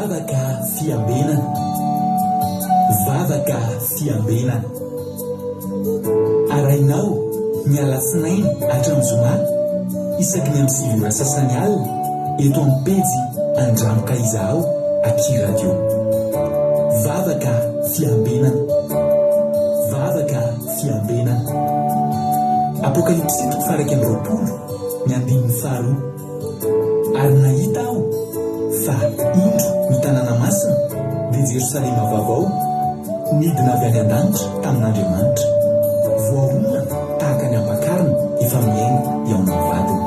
Vavaka fiambenana. Vavaka fiambenana. Arainao ny alatsinainy hatramin'ny zoma isaky ny amin'ny sivy ora sasany alina eto amin'ny pejy Andramoka Izaho Aky Radio. Vavaka fiambenana. Vavaka fiambenana. Apokalipsy 1:20 ny 15. Ary nahita aho fa indro ny tanàna masina dia Jerosalema vaovao midina avy any an-danitra tamin'Andriamanitra, voaomana tahaka ny ampakarina efa miainga eo amin'ny vadiny.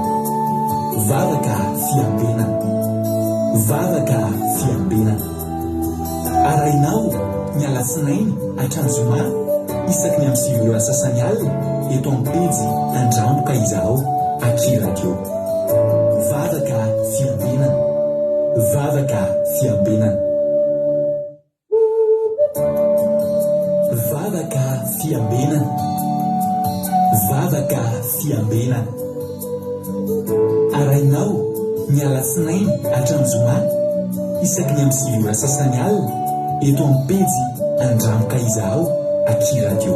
Vavaka fiambenana. Vavaka fiambenana. Arainao ny alatsinainy hatramin'ny zoma isaky ny amin'ny sivy ora sasany alina eto amin'ny pejy Andramoka Izaho Aky Radio. Vavaka fiambenana. Vavaka fiambenana. Vavaka fiambenana. Vavaka fiambenana. Arainao ny alatsinainy hatramin'ny zoma isaky ny amin'ny sivy ora sasany alina eto amin'ny pejy Andramoka Izaho Aky Radio.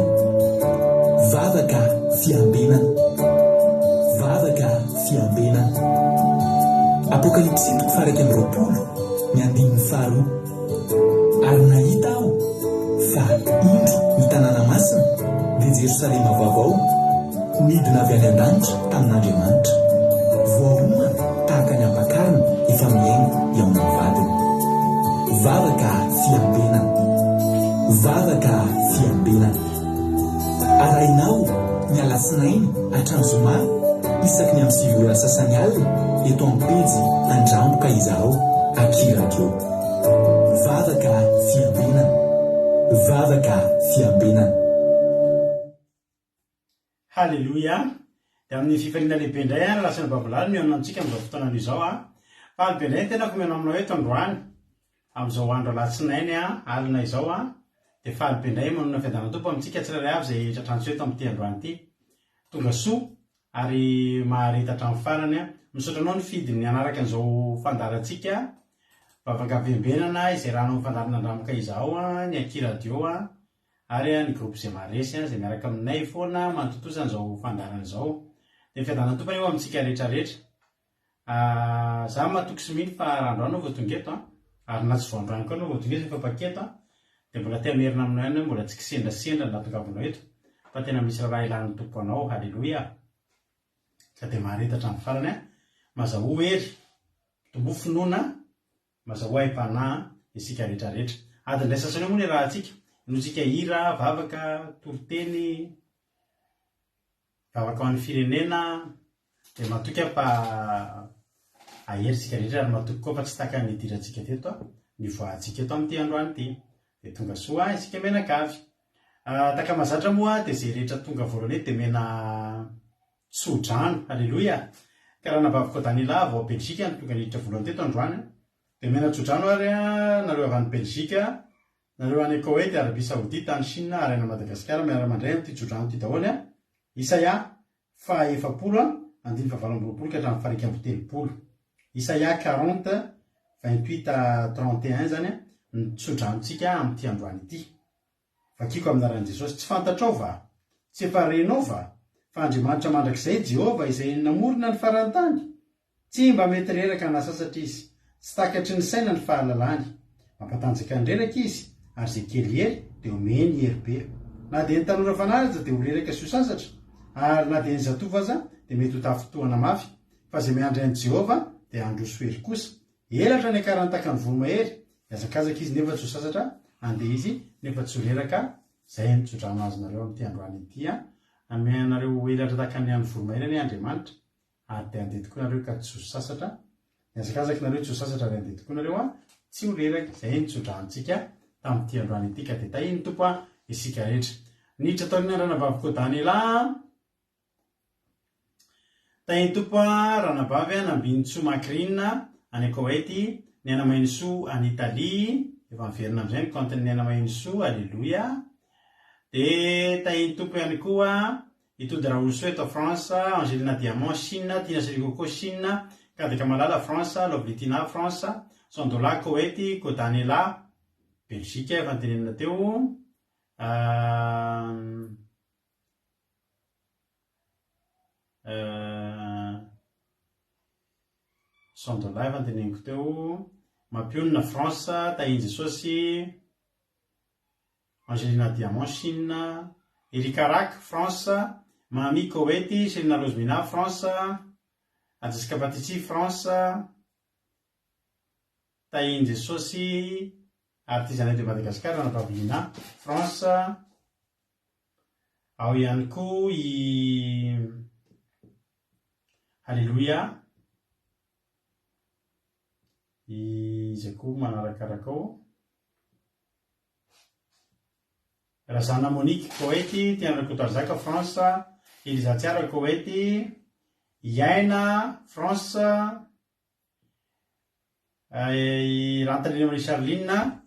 Vavaka fiambenana. Vavaka fiambenana. Apokalipsy 1:20 ny 15. Ary nahita aho fa indro ny tanàna masina dia Jerosalema vaovao midina avy any an-danitra tamin'Andriamanitra, voaomana tahaka ny ampakarina efa miainga eo amin'ny vadiny. Vavaka fiambenana. Vavaka fiambenana. Arainao ny alatsinainy hatramin'ny zoma isaky ny amin'ny sivy ora sasany alina eto amin'ny pejy Andramoka Izaho Aky Radio. Vavaka fiambenana. Vavaka fiambenana. Halleluja. Dia amin'ny fifaliana lehibe indray ny lasany babilary mihaona antsika amin'izao fotoana izao fa alibendray tena ko mihaona aminao eto androany amin'izao andro alatsinainy alina izao dia fa alibendray manona fiadanana tompo amintsika tsirairay avy izay tratrantsy eto amin'ity androany ity. Tonga soa ary maharita hatramin'ny farany misaotra anao ny fidiny anaraka an'izao fandarantsika vavaka fiambenana izay raha amin'ny fandarana Andramoka Izaho ny Aky Radio ary ny groupe izay maresy izay miaraka aminay foana manototosa an'izao fandarana izao. Dia fiadanana tompo eo amintsika rehetrarehetra. Zaho mahatoky sy miny fa randroano vao tonga eto ary na tsy voandroany koa anao vao tonga eto efa paketo dia mbola temerina aminao ihany mbola tsy kisendasendra ny nahatongavanao eto fa tena misy raha ilan'ny tompo anao. Halleluja. Ka dia maharita hatramin'ny farany mazaho hery tombo finoana, mazaho haim-panahy isika rehetrarehetra. Adiny indray sasany moa ny raha antsika notsika hira vavaka toroteny vavaka ho an'ny firenena dia matoky fa ahery sika rehetra ary matoky koa fa tsy taka ny idirantsika teto ny voantsika eto amin'ity androany ity. Dia tonga soa isika menakavy. Taka mazatra moa dia izay rehetra tonga voalohany dia mena Tsodrano. Halleluja. Ka raha navavaka Danila vao Belzika ny tonga niditra voalohany teto androany dia mena Tsodrano ary nareo avy any Belzika, nareo any Koweït, Arabia Saoudite, any Chine ary any Madagasikara miaraka mandray amin'ity Tsodrano ity daholo. Isaia 4:20 ka hatramin'ny 3:30. Isaia 40:28-31 zany ny Tsodranontsika amin'ity androany ity. Vakiko aminaran'i Jesosy, tsy fantatrao va? Tsy efa renao va? Fa Andriamanitra mandrakizay Jehova izay namorona ny farantany. Tsy mba mety reraka na sasatra izy, tsy takatry ny saina ny fahalalany. Mampatanjaka ny reraka izy ary izay kely hery dia omeny hery be. Na dia ny tanora fanaritra dia ho reraka sy ho sasatra, ary na dia ny zatovo aza dia mety ho tafotoana mafy. Fa izay miandry an'i Jehova dia androso hery kosa. Elatra ny akarany taka ny voromahery, hiazakazaka izy nefa tsy ho sasatra, andeha izy nefa tsy ho reraka. Izay ny Tsodrano azonareo amin'ity androany ity. Amenareo elatra taka ny an'ny voromahery ny Andriamanitra ary dia andeha tokoa nareo ka tsy ho sasatra. Hiazakazaka nareo tsy ho sasatra ary andeha tokoa nareo tsy ho reraka. Izay ny Tsodranontsika tamin'ity androany ity. Ka dia tahiny tompo isika rehetra. Niditra tao ny ranabavy Danila. Tahiny tompo ranabavy nambiny Tso Makrina any Koweït, ny anamainy Soa any Italia, efa miverina amin'izay ny compte-ny anamainy Soa. Alléluia. Dia tahiny tompo ihany koa itody Raoulso eto France, Angelina Diamant Chine, Tina Sirikoko Chine, Kadika Malala France, Loblitina France, Sandola Koweïty, Kodanela Belzika efa notenenina teo. Sandola efa noteneniko teo. Mampionina France, Tahin Jesosy, Angelina Diamant Chine, Erika Rak France, Mami Koweïty, Selina Lozmina France, Jessica Patissy France, Tahin Jesosy, Artisanat de Madagascar, Anna Pavlina France. Ao ihany koa i Alléluia, izay koa manarakaraka ao. Razana Monique Koweïty, Tiana Kotarzaka France, Elisa Tsiara Koweïty, Yaina France, Rantalina Marie Charline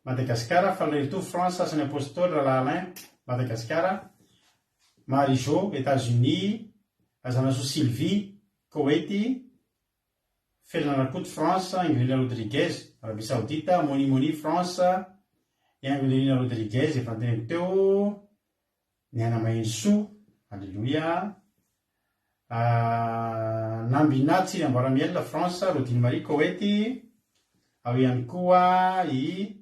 Madagascar, Faleurito France, Asany Apostole Alain Madagascar, Marijo États-Unis, Azanaso Sylvie Koweïty, Fernanda France, Angelina Rodriguez Arabie Saoudite, Moni France, Angelina Rodriguez efa noteneniko teo. Niana Mainso, Alléluia. Nambina Tsirambaramiel France, Rodine Marie Koweïty. Ao ihany koa i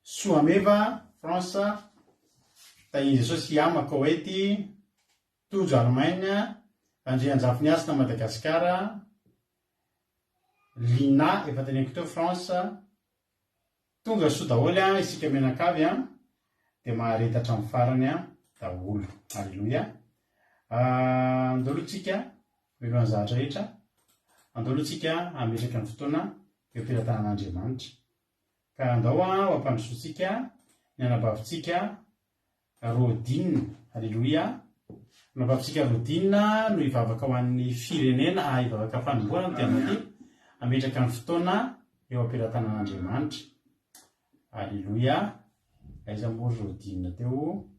Soameva France, Tahin Jesosy Ama Koweïty, Tojo Allemagne, André Anjafiniasina Madagascar, Lina efa teneniko teo France. Tonga soa daholo isika menakavy dia mahareta hatramin'ny farany daholo. Alleluia. Andolotsika milohan'ny zahatra rehetra, andolotsika ametraka ny fotoana eo am-pilatanan'Andriamanitra. Ka andao ho ampandrosoantsika ny anabavintsika Rodine. Alleluia. Anabavintsika Rodine no hivavaka ho an'ny firenena, hivavaka fanomboana no tianao ametraka ny fotoana eo am-pilatanan'Andriamanitra. Alleluia. Aiza moa Rodine teo.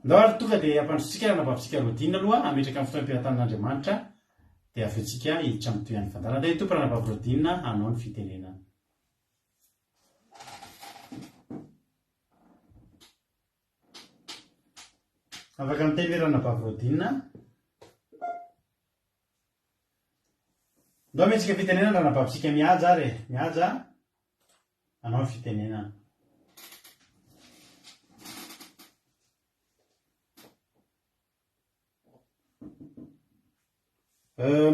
Ndao ary tonga dia ampandrosoantsika anabavintsika Rodine aloha ametraka ny fotoana am-pilatanan'Andriamanitra dia avetsika hiditra amin'ny toeran'ny fandarana. Dia tompo anabavy Rodine hanao ny fitenenana. Afaka miteny ve ranabavy Rodine? Ndao mentsika fitenenana ranabavintsika mihaja ary mihaja hanao ny fitenenana.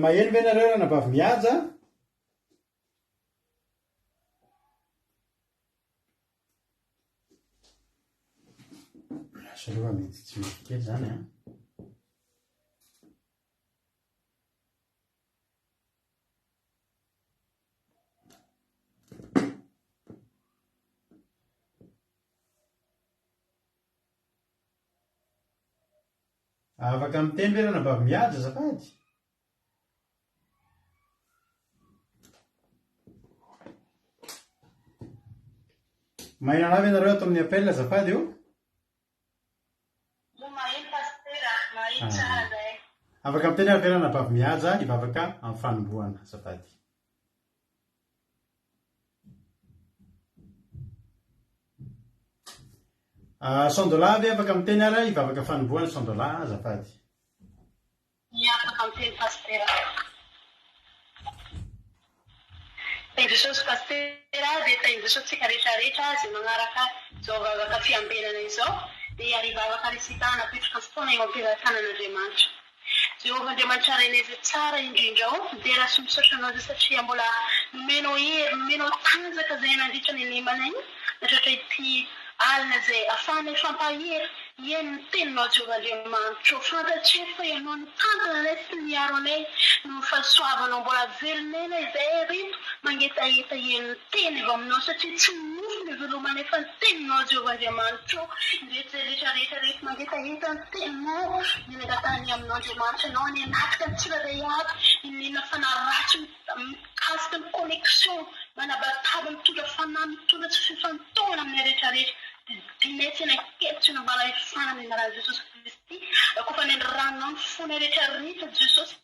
Maheno ve nareo ranabavy mihaja? Zareo mety tsy mety kely zany afaka miteny ve ranabavy mihaja azafady? Maheno anavy ianareo ato amin'ny appel azafady io? Afaka miteny avy ranabavy mihaja hivavaka amin'ny fanombohana azafady. Sandola avy afaka miteny ary hivavaka fanombohana Sandola azafady. Afaka miteny pastera. Tahin Jesosy pastera dia tahin Jesosy tsika rehetrarehetra izay manaraka izao vavaka fiambenana izao dia arivavaka risitana apetraka ny fotoana eo am-pilatanan'Andriamanitra. Jehovah Andriamanitra reneza tsara indrindra dia raha sy misaotra anao zay satria mbola nomenao hery, nomenao tanjaka izay nandritra ny lemana iny natratra ity alina izay ahafahanay fampahery eny ny teninao Jehovah Andriamanitra. Fantatrefo fa ianao nitantana anay sy niaro anay no fahasoavanao mbola velonena izay rito mangetaheta eny ny teny avy aminao satria tsy nofo ny velomanay fa ny teninao Jehovah Andriamanitra. Rehetra rehetra mangetaheta ny teninao ny nangatahany aminao Andriamanitra. Ianao ny anatrika ny tsirairay avy inona fanaratsy mikasika ny connexion manabataba mitondra fanahy mitondra tsy fifantohana amin'ny rehetrarehetra dimetsy na kevitra na mbala hifanana ny raha Jesosy Kristy kofa ny ranonao ny fona rehetrarehetra Jesosy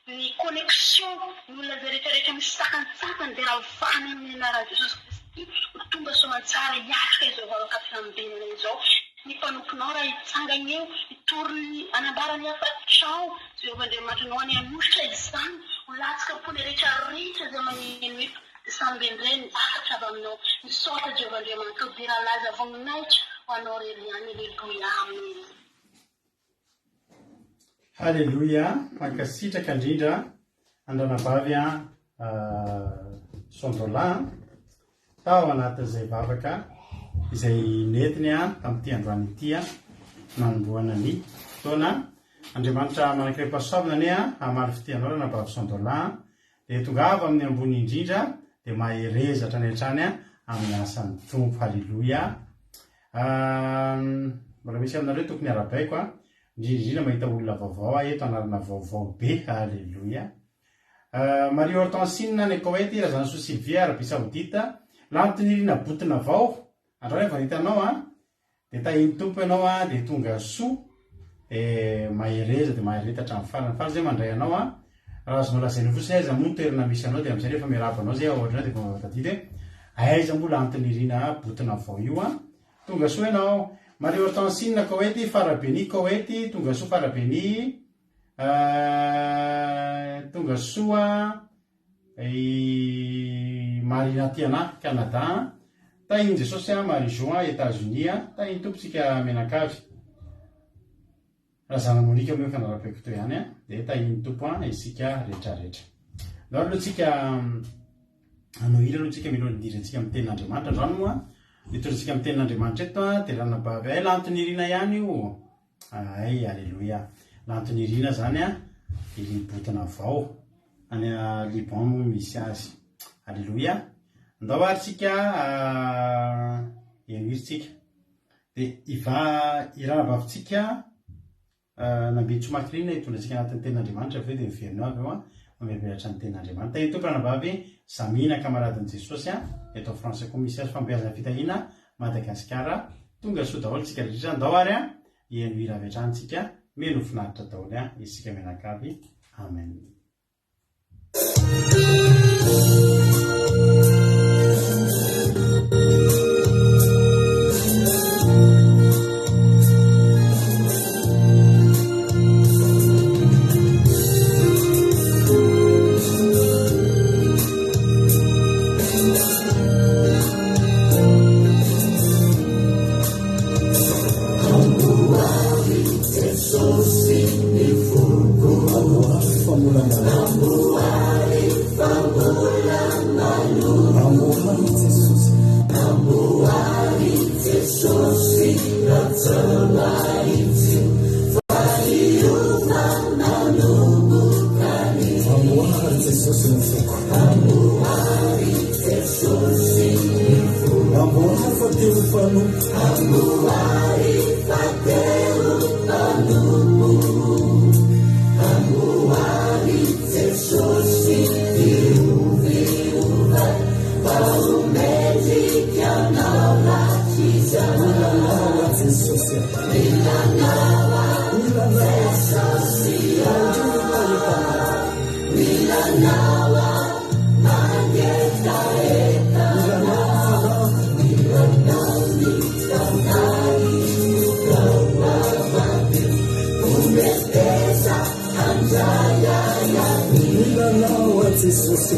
ny connexion ny olona zay rehetrarehetra misakantsakany dia raha vahana amin'ny raha Jesosy Kristy tonga soamantsara hiatrika izao valakafirambenana izao ny mpanomponao raha hitsangana eo hitorony anambarany afatrao Jehovah-Andriamanitranao any anositra izany ho latsaka mpony rehetrarehetra zay maneno eto samby indray ny afatra avy aminao misaotra Jehovah-Andriamanitra dira laza voninahitra ho anao rery ihany aleluia aminy. Halleluia, mankasitraka indrindra andranavavy Sondola tao anatin'izay vavaka izay netiny tamin'ity androany ity nanomboana ny fotoana. Andriamanitra manankirepasoavina ny amary fitianao ranavavy Sondola dia tongava amin'ny ambony indrindra dia maherezatra ny hatrany amin'ny asan'ny tompo. Halleluia. Mbola misy aminareo tokony arabaiko indrindra mahita olona vaovao eto anarana vaovao be. Halleluia. Marie Hortensine ny Koweïty razana so Sylvia Arabie Saoudite lantinirina botina vao andray efa hitanao dia tahiny tompo ianao dia tonga soa mahereza dia maheretatra amin'ny farany fa zay mandray anao raha azo nolazainy fotsiny aiza moa toerana misy anao dia amin'izay rehefa miarabanao zay ohatrana dia vatadity hoe aiza moa lantinirina botina vao io tonga soa ianao. Marie Hortensine Koweïty Farabeny Koweïty tonga soa Farabeny tonga soa Marina Tiana Canada tahiny Jesosy Marie Joan États-Unis tahiny tomposika menakavy razana Monika moa fanarapeko to ihany dia tahiny tompo isika rehetrarehetra. Ndao aloha tsika anao ila aloha tsika milo nidirantsika amin'ny tenin'Andriamanitra androany moa nitorantsika amin'ny tenin'Andriamanitra eto dia ranabavy ay lantonirina ihany io ay. Alleluia. Lantonirina zany botina vao any Liban moa misy azy. Alleluia. Andao arytsika enoiritsika dia iva iranabavitsika nambe tsomakirina hitondratsika anatin'ny tenin'Andriamanitra avy eo dia miverina avy eo mamevelatra ny tenin'Andriamanitra. Tahiny tompo ranabavy Samina kamaradin'i Jesosy eto en France koa misy azy fambeazana fitahina Madagasikara tonga soa daholo tsika rehetra. Andao ary enoira avy hatranytsika meno finaritra daholo isika menakavy. Amen. Jesús,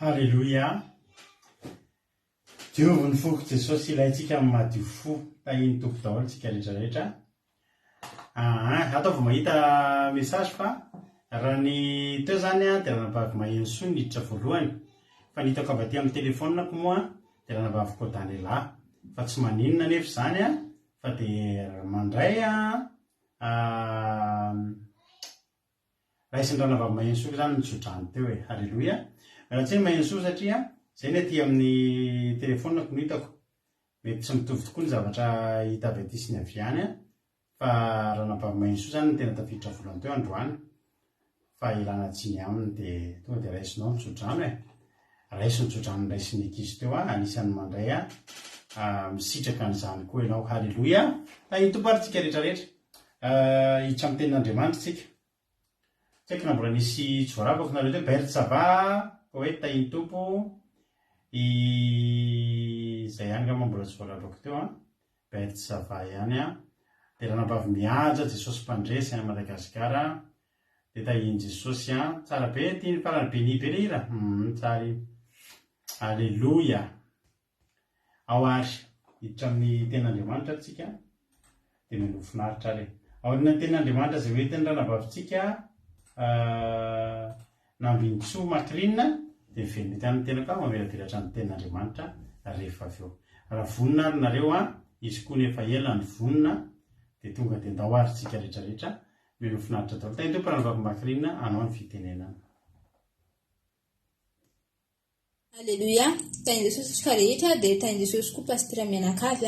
Halleluia. Diovy ny foko Jesosy ilayntsika amin'ny madio fo tahiny tompo daholo tsika rehetrarehetra. Ataovy mahita message fa raha ny teo zany dia raha nabavy maheno soa niditra voalohany, fa nitako avy aty amin'ny telefonako moa dia raha nabavy kodanylahy, fa tsy maninona nefa zany fa dia mandray raisin-drano nabavy maheno soa zany nitsodrany teo e. Halleluia. Raha tsy maheno soa satria zay ny aty amin'ny telefonako no hitako, mety tsy mitovy tokoa ny zavatra hita avy aty sy ny avy any, fa raha nabavy maheno soa zany tena tafiditra voalohany teo androany, fa ilana tsiny aminy dia tonga dia raisinao mitsodrano e. Raiso nitsodrano raisin'ny ankizy teo anisan'ny mandray misitraka an'izany koa ianao. Halleluia. Iny tompo ary tsika rehetrarehetra hiditra amin'ny tenin'Andriamanitra tsika. Tsy haiko na mbola nisy tsy voaravako nareo teo Bert Sava hoe tahiny tompo izay ihany angamba mbola tsy voaravako teo Bert Sava ihany dia raha nabavy mihaja Jesosy mpandresy any Madagasikara dia tahiny Jesosy tsara be tiany farany be ny be rira tsara. Halleluia. Ao ary hiditra amin'ny tenin'Andriamanitra tsika dia mino finaritra ary ao ny tenin'Andriamanitra izay hoentiny raha nabavintsika nambintsoa makrina dia mivelomety amin'ny tenaka mamelavelatra ny tenin'Andriamanitra rehefa avy eo. Raha vonina ary nareo izy koa nefa ela ny vonina dia tonga dia ndao ary tsika rehetrarehetra mino finaritra daholo. Tany tompo raha nabavy makrina anao ny fitenenana. Halleluia. Tainy Jesosy ka rehetra dia tainy Jesosy koa pasitera mianakavy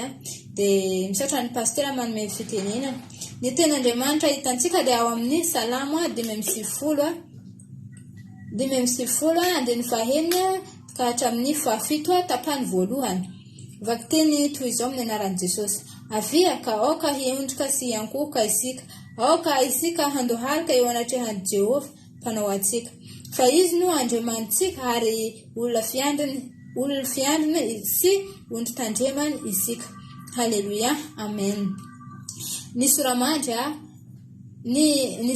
dia misaotra ny pasitera manome fitenenana. Ny tenin'Andriamanitra hitantsika dia ao amin'ny Salamo 5:10 andiny fahaenina ka hatramin'ny fahafito tapany voalohany. Vaky teny toy izao amin'ny anaran'i Jesosy: avia ka aoka hiondrika sy hiankohoka isika, aoka isika handohalika eo anatrehan'i Jehovah mpanao antsika, fa izy no andremantsika ary olona fiandriny sy ondry tandremany isika. Halleluia. Amen. Ny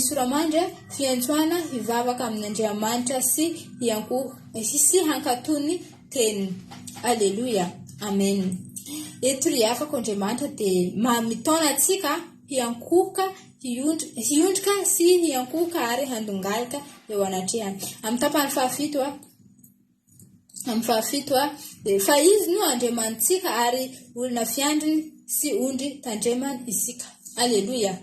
soramandry fiantsoana hivavaka amin'ny Andriamanitra sy hankatony teniny. Halleluia. Amen. Eto ry afaka Andriamanitra dia mitona antsika hiankohoka, hiondrika sy hiankohoka ary handongalika eo anatrehany. Amin'ny tapany fahafito fa izy no andremantsika ary olona fiandriny sy ondry tandremany isika. Halleluia.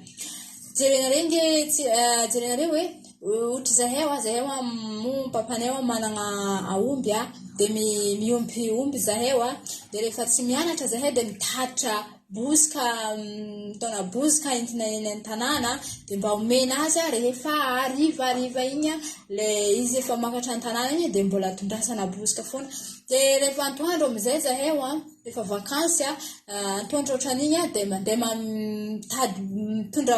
Jerenareo hoe ohatra zahay papany manana aomby dia miompy zahay dia rehefa tsy mianatra zahay dia mitatitra bozika entina eny an-tanàna dia mba omena azy rehefa ariva iny le izy efa makatra an-tanàna iny dia mbola tondrasana bozika foana. Dia rehefa antoandro amin'izay zahay rehefa vakansy antoandro ohatran'iny dia mandeha mitondra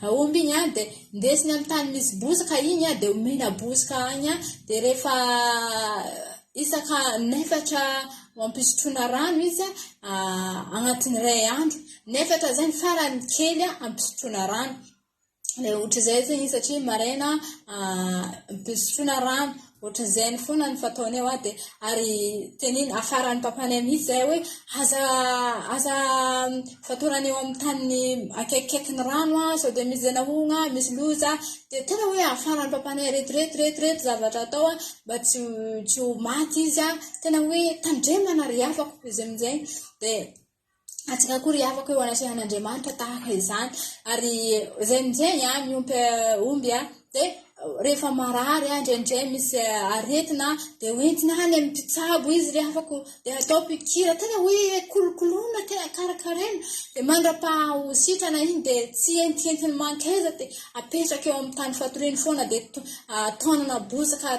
aomby iny dia ndesiny amin'ny tany misy bozika iny dia omena bozika any dia rehefa isaka 4 mampisotroana rano izy agnatin'ny 2 andro 4 zay ny farany kely ampisotroana rano. Le ohatra zay zegny satria maraina ampisotroana rano ohatran'izay ny foana ny fataony eo dia ary teniny afaran'ny papany mihitsy zay hoe aza fatorany eo amin'ny tany akaikikaiky ny rano sao dia misy zanahogna misy loza dia tena hoe afaran'ny papany reto zavatra atao mba tsy ho maty izy tena hoe tandremana ry afako izy amin'izay dia atsika koa ry afaka eo anatrehan'Andriamanitra tahaka izany. Ary zay amin'izay miompy omby dia rehefa marary indrindray misy aretina dia hoentina any amin'ny mpitsabo izy ry afako dia atao pikira tena hoe kolokolona tena karakaraina dia mandrapahositrana iny dia tsy entientiny mankaiza dia apetraka eo amin'ny tany fatoriany foana dia tonana bozika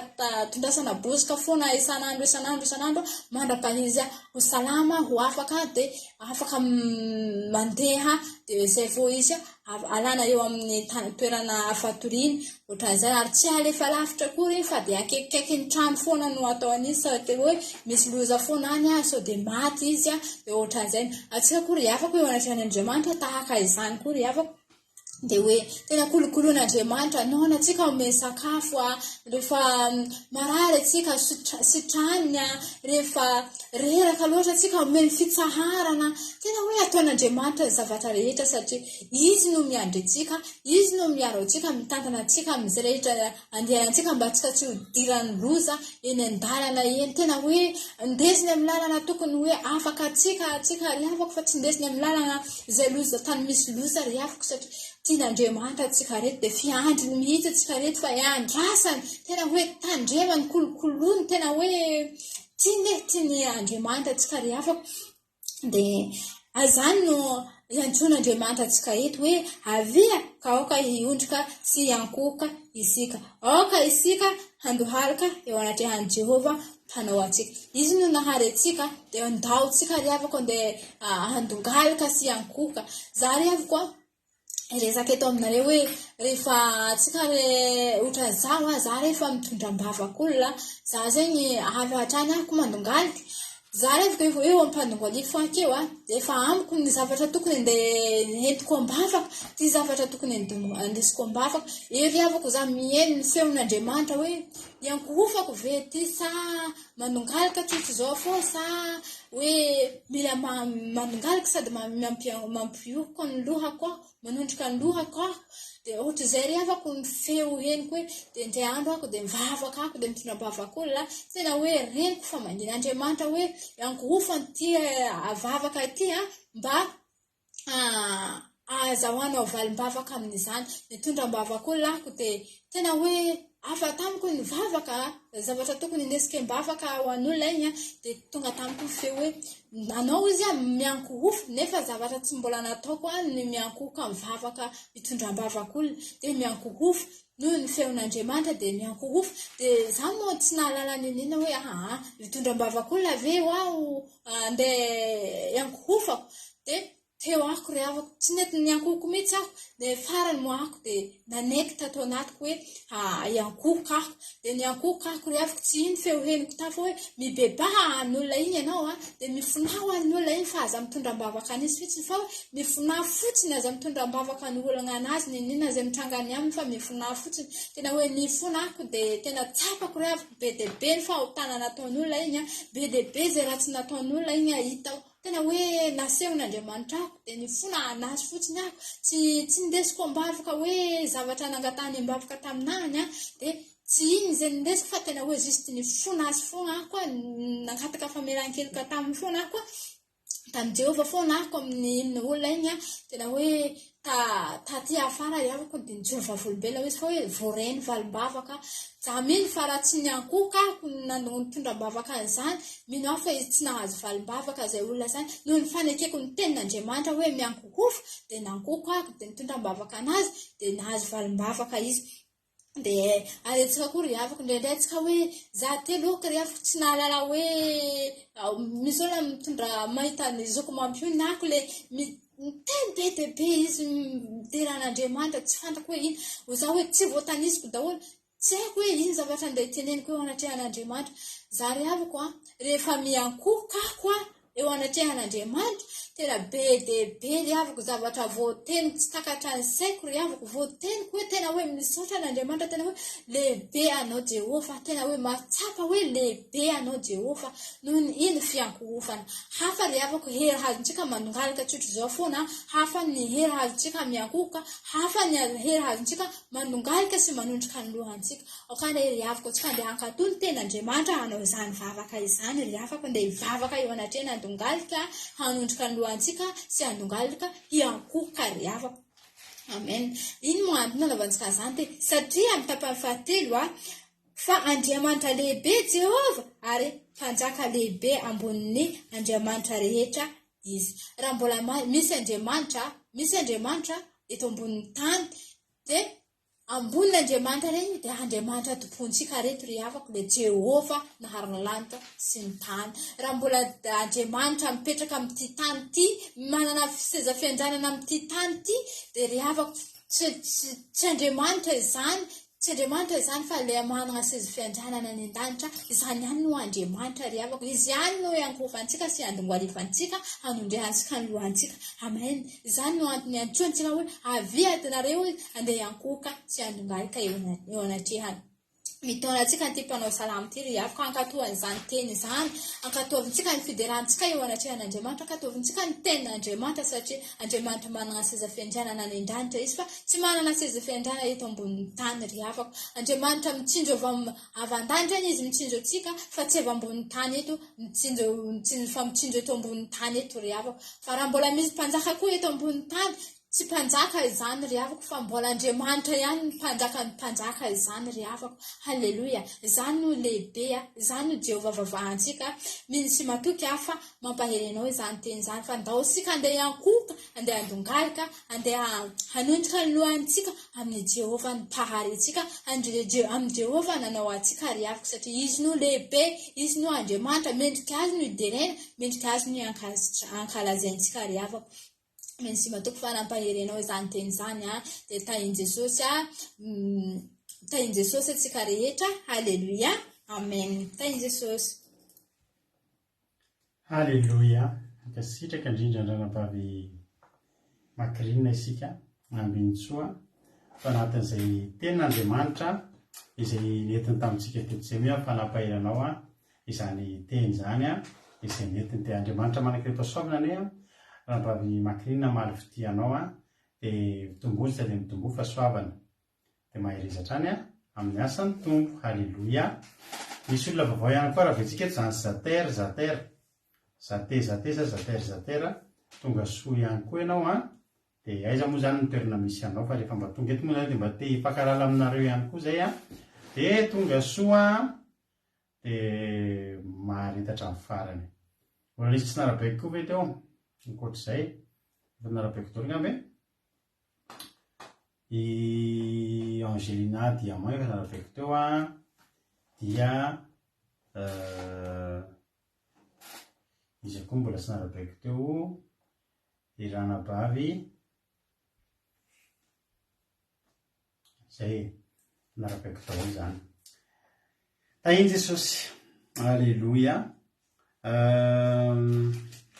tondrasana bozika foana isanandro mandrapahizy ho salama ho afaka dia afaka mandeha dia zay vao izy alana eo amin'ny toerana fatoriany ohatran'izay ary tsy alefa lavitra kory fa dia akaikikaiky ny trano foana no ataon'izy sao hoe misy loza foana any sao dia maty izy dia ohatran'izay atsika kory afaka eo anatrehan'Andriamanitra tahaka izany kory afaka dia hoe tena kolokoloan'Andriamanitra naona atsika omeny sakafo rehefa marary atsika sitrahany rehefa reraka loatra atsika omeny fitsaharana tena hoe ataon'Andriamanitra zavatra rehetra satria izy no miandry atsika izy no miaro atsika mitantana atsika amin'izay rehetra andehanantsika mba atsika tsy hodirany loza eny an-dalana eny tena hoe ndesiny amin'ny lalana tokony hoe afaka atsika ry afako fa tsy ndesiny amin'ny lalana izay loza tany misy loza ry afako satria tian'Andriamanitra atsika reto dia fiandriny mihitsy atsika reto fa iandrasany tena hoe tandremany kolokolony tena hoe tiany Andriamanitra atsika ry afako dia azany no iantsoan'Andriamanitra atsika eto hoe avia ka aoka hiondrika sy hiankohoka isika aoka isika handohalika eo anatrehan'i Jehova mpanao atsika izy no nahary atsika dia andao tsika ry afako dia handongalika sy hiankohoka za ry afako resaka eto aminareo hoe rehefa atsika ohatran'izao za rehefa mitondram-bavakolona za zegny avy hatrany ahako mandongalika za rehefa eo ammpandongaliko akeo dia efa amiko ny zavatra tokony andeha entiko am-bavaka ty zavatra tokony andesiko am-bavaka eo ry afako za mihaino ny feon'Andriamanitra hoe iankohofako ve ty sa mandongalika tsotro zao fô sa hoe mila mandongalika sady mampiohiko ny lohako manondrika ny lohako dia ohatra izay ry afako ny feo heniko hoe dia indray andro ako dia mivavaka ako dia mitondram-bavakolona tena hoe reniko fa mangin'Andriamanitra hoe iankohofany ty vavaka ty mba azahoanao valim-bavaka amin'izany mitondram-bavakolona ako dia tena hoe afa tamiko ny vavaka zavatra tokony indesika am-bavaka ho an'olona iny dia tonga tamiko ny feo hoe anao izy miankohofo nefa zavatra tsy mbola nataoko ny miankohoka mivavaka mitondram-bavakolona dia miankohofo noho ny feon'Andriamanitra dia miankohofo dia za moa tsy nahalala ninina hoe mitondram-bavakolona ve aho andeha iankohofako dia teo ako ry afako tsy nety niankohoko mihitsy ako dia farany mo ako dia nanaiky tato anatiko hoe iankohoko ako dia niankohoko ako ry afako tsy iny feo heniko tafo hoe mibebaha n'olona iny ianao dia mifonao an'olona iny fa aza mitondram-bavaka an'izy fitsiny fa hoe mifonao fotsiny aza mitondram-bavaka ny olana anazy ninina zay mitrangany aminy fa mifonao fotsiny tena hoe nifona ako dia tena tsapako ry afako be dia be ny fahotana nataon'olona iny be dia be zay raha tsy nataon'olona iny hitao tena hoe nasehon'Andriamanitra ako dia nifona anazy fotsiny ako tsy ndesiko am-bavaka hoe zavatra nangatany am-bavaka taminany dia tsy iny zay ndesiko fa tena hoe juste nifona azy foana ako nangataka famelan-keloka tamin'ny foana ako tamin'ny Jehova foana ako amin'ny olona igny a tena hoe taty afara iavako dia nijoro vavolombelona hoe sao hoe voareny valimbavaka za mino fa raha tsy niankoka ako nandono nitondram-bavaka an'izany mino aho fa izy tsy nahazo valimbavaka izay olona izany noho ny fanekeko ny tenin'Andriamanitra hoe miankokofo dia nankoko ako dia nitondram-bavaka anazy dia nahazo valimbavaka izy. Dia aretsika koa ry havako indraindray tsika hoe za telo oka ry havako tsy nahalala hoe misy olona mitondra mahita ny zoko mampio na ako le miteny be izy mideran'Andriamanitra tsy fantako hoe ino ho za hoe tsy voataniziko daholo tsy haiko hoe ino zavatra andeha teneniko eo anatrehan'Andriamanitra za ry havako rehefa miankoka ako eo anatrehan'Andriamanitra tena be dia be ry havako zavatra voateny tsy takatra ny saiko ry havako voateniko hoe tena hoe misaotra n'Andriamanitra tena hoe lehibe anao Jehova tena hoe matsapa hoe lehibe anao Jehova noho ny iny fiankohofana hafa ry havako hery hazontsika manongalika tsotro izao foana hafa ny hery hazontsika miankoka hafa ny hery hazontsika manongalika sy manondrika ny lohantsika okany ry havako tsika andeha hankatony ten'Andriamanitra hanao izany vavaka izany ry havako andeha hivavaka eo anatrehana handongalika hanondrika ny lohantsika sy handongalika hiankoka ry havako. Amen. Iny mo antony anaovantsika izany dia satria amin'ny tapany fahatelo fa Andriamanitra lehibe Jehova ary mpanjaka lehibe ambonin'ny Andriamanitra rehetra izy. Raha mbola misy Andriamanitra eto ambonin'ny tany dia ambonin'Andriamanitra regny dia Andriamanitra tompontsika reto ry havako dia Jehova naharina lanitra sy ny tany. Raha mbola Andriamanitra mipetraka amin'ity tany ity manana seza fiandrianana amin'ity tany ity dia ry havako tsy Andriamanitra izany fa ilay manana seza fiandrianana any an-danitra izany ihany no Andriamanitra ry havako izy ihany no iankofantsika sy andongalifantsika hanondrehantsika ny lohantsika. Amen. Izany no antony antsointsika hoe avy atinareo andeha iankoka sy andongalika eo anatrehany. Mitaonantsika ny mpanao salamo ity ry havako ankatoan'izany teny izany ankatoavintsika ny fiderantsika eo anatrehan'Andriamanitra ankatoavintsika ny tenin'Andriamanitra satria Andriamanitra manana seza fiandrianana any an-danitra izy fa tsy manana seza fiandrianana eto ambonin'ny tany ry havako. Andriamanitra mitsinjo avy an-danitra izy mitsinjo antsika fa tsy avy ambonin'ny tany eto mitsinjo eto ambonin'ny tany eto ry havako. Fa raha mbola misy mpanjaka koa eto ambonin'ny tany tsy mpanjaka izany ry havako fa mbola Andriamanitra ihany ny mpanjaka izany ry havako. Halleluja. Izany no lehibe izany no Jehova vavahantsika mino sy matoky fa mampaherenao izany teny izany fa ndao sika andeha iankoka andeha handongalika andeha hanondrika ny lohantsika amin'ny Jehova ny mpaharentsika amin'ny Jehova nanao antsika ry havako satria izy no lehibe izy no Andriamanitra mendrika azy no hiderena mendrika azy no ankalazaintsika ry havako. Mino sy matoky fa nampaherenao izany teny izany dia tahin Jesosy atsika rehetra. Halleluja. Amen. Tahin Jesosy. Halleluja. Ankasitraka indrindra andranam-pavy makirinina isika ambinitsoa fa anatin'izay tenin'Andriamanitra izay netiny tamintsika tetizay hoe fanampaheranao izany teny izany izay netiny dia Andriamanitra manakreto soavina ane raha-pavy makirinina maly fitianao dia tomboza dia mitombo fa soavana dia maherizatra any amin'ny asan'ny tombo. Halleluja. Misy olona vaovao ihany koa raha vetsika eto izany zatera tonga soa ihany koa ianao dia aiza moa izany ny toerana misy anao fa rehefa mba tonga eto moa izany dia mba te hifankarala aminareo ihany koa izay dia tonga soa dia maharitatra amin'ny farany. Mbola nisy tsy narabaiko koa ve teo ankoatr'izay efa narabaiko teo ringambe i Angelina Diamant efa narabaiko teo dia izy koa mbola tsy narabaiko teo i ranabavy izay narabaiko tao izany. Tahin Jesosy. Halleluja.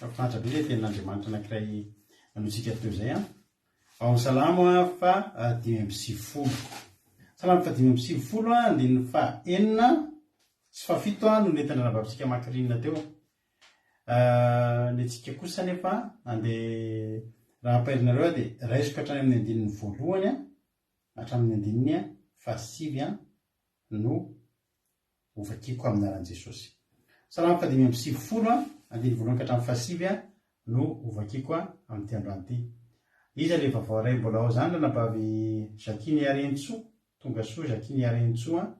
Fantatra be ilay tenin'Andriamanitra anankiray anotsika teo izay ao amin'ny salamo fa 5:20. Salamo fa 5:20 andininy fa 4 sy fa 7 no nentina rahababitsika makirinina teo. Ny tsika kosa nefa andeha raha ampaherinareo dia raisiko hatrany amin'ny andininy voalohany hatramin'ny andininy fa 5 no ovakiko aminaran'i Jesosy. Salamo fa 5:20 andininy voalohany ka hatramin'ny fa 5 no ovakikoa amin'ity androany ity. Izy le vavaoray mbola ao zany nanabavy Jacquine Arentsoa, tonga soa Jacquine Arentsoa.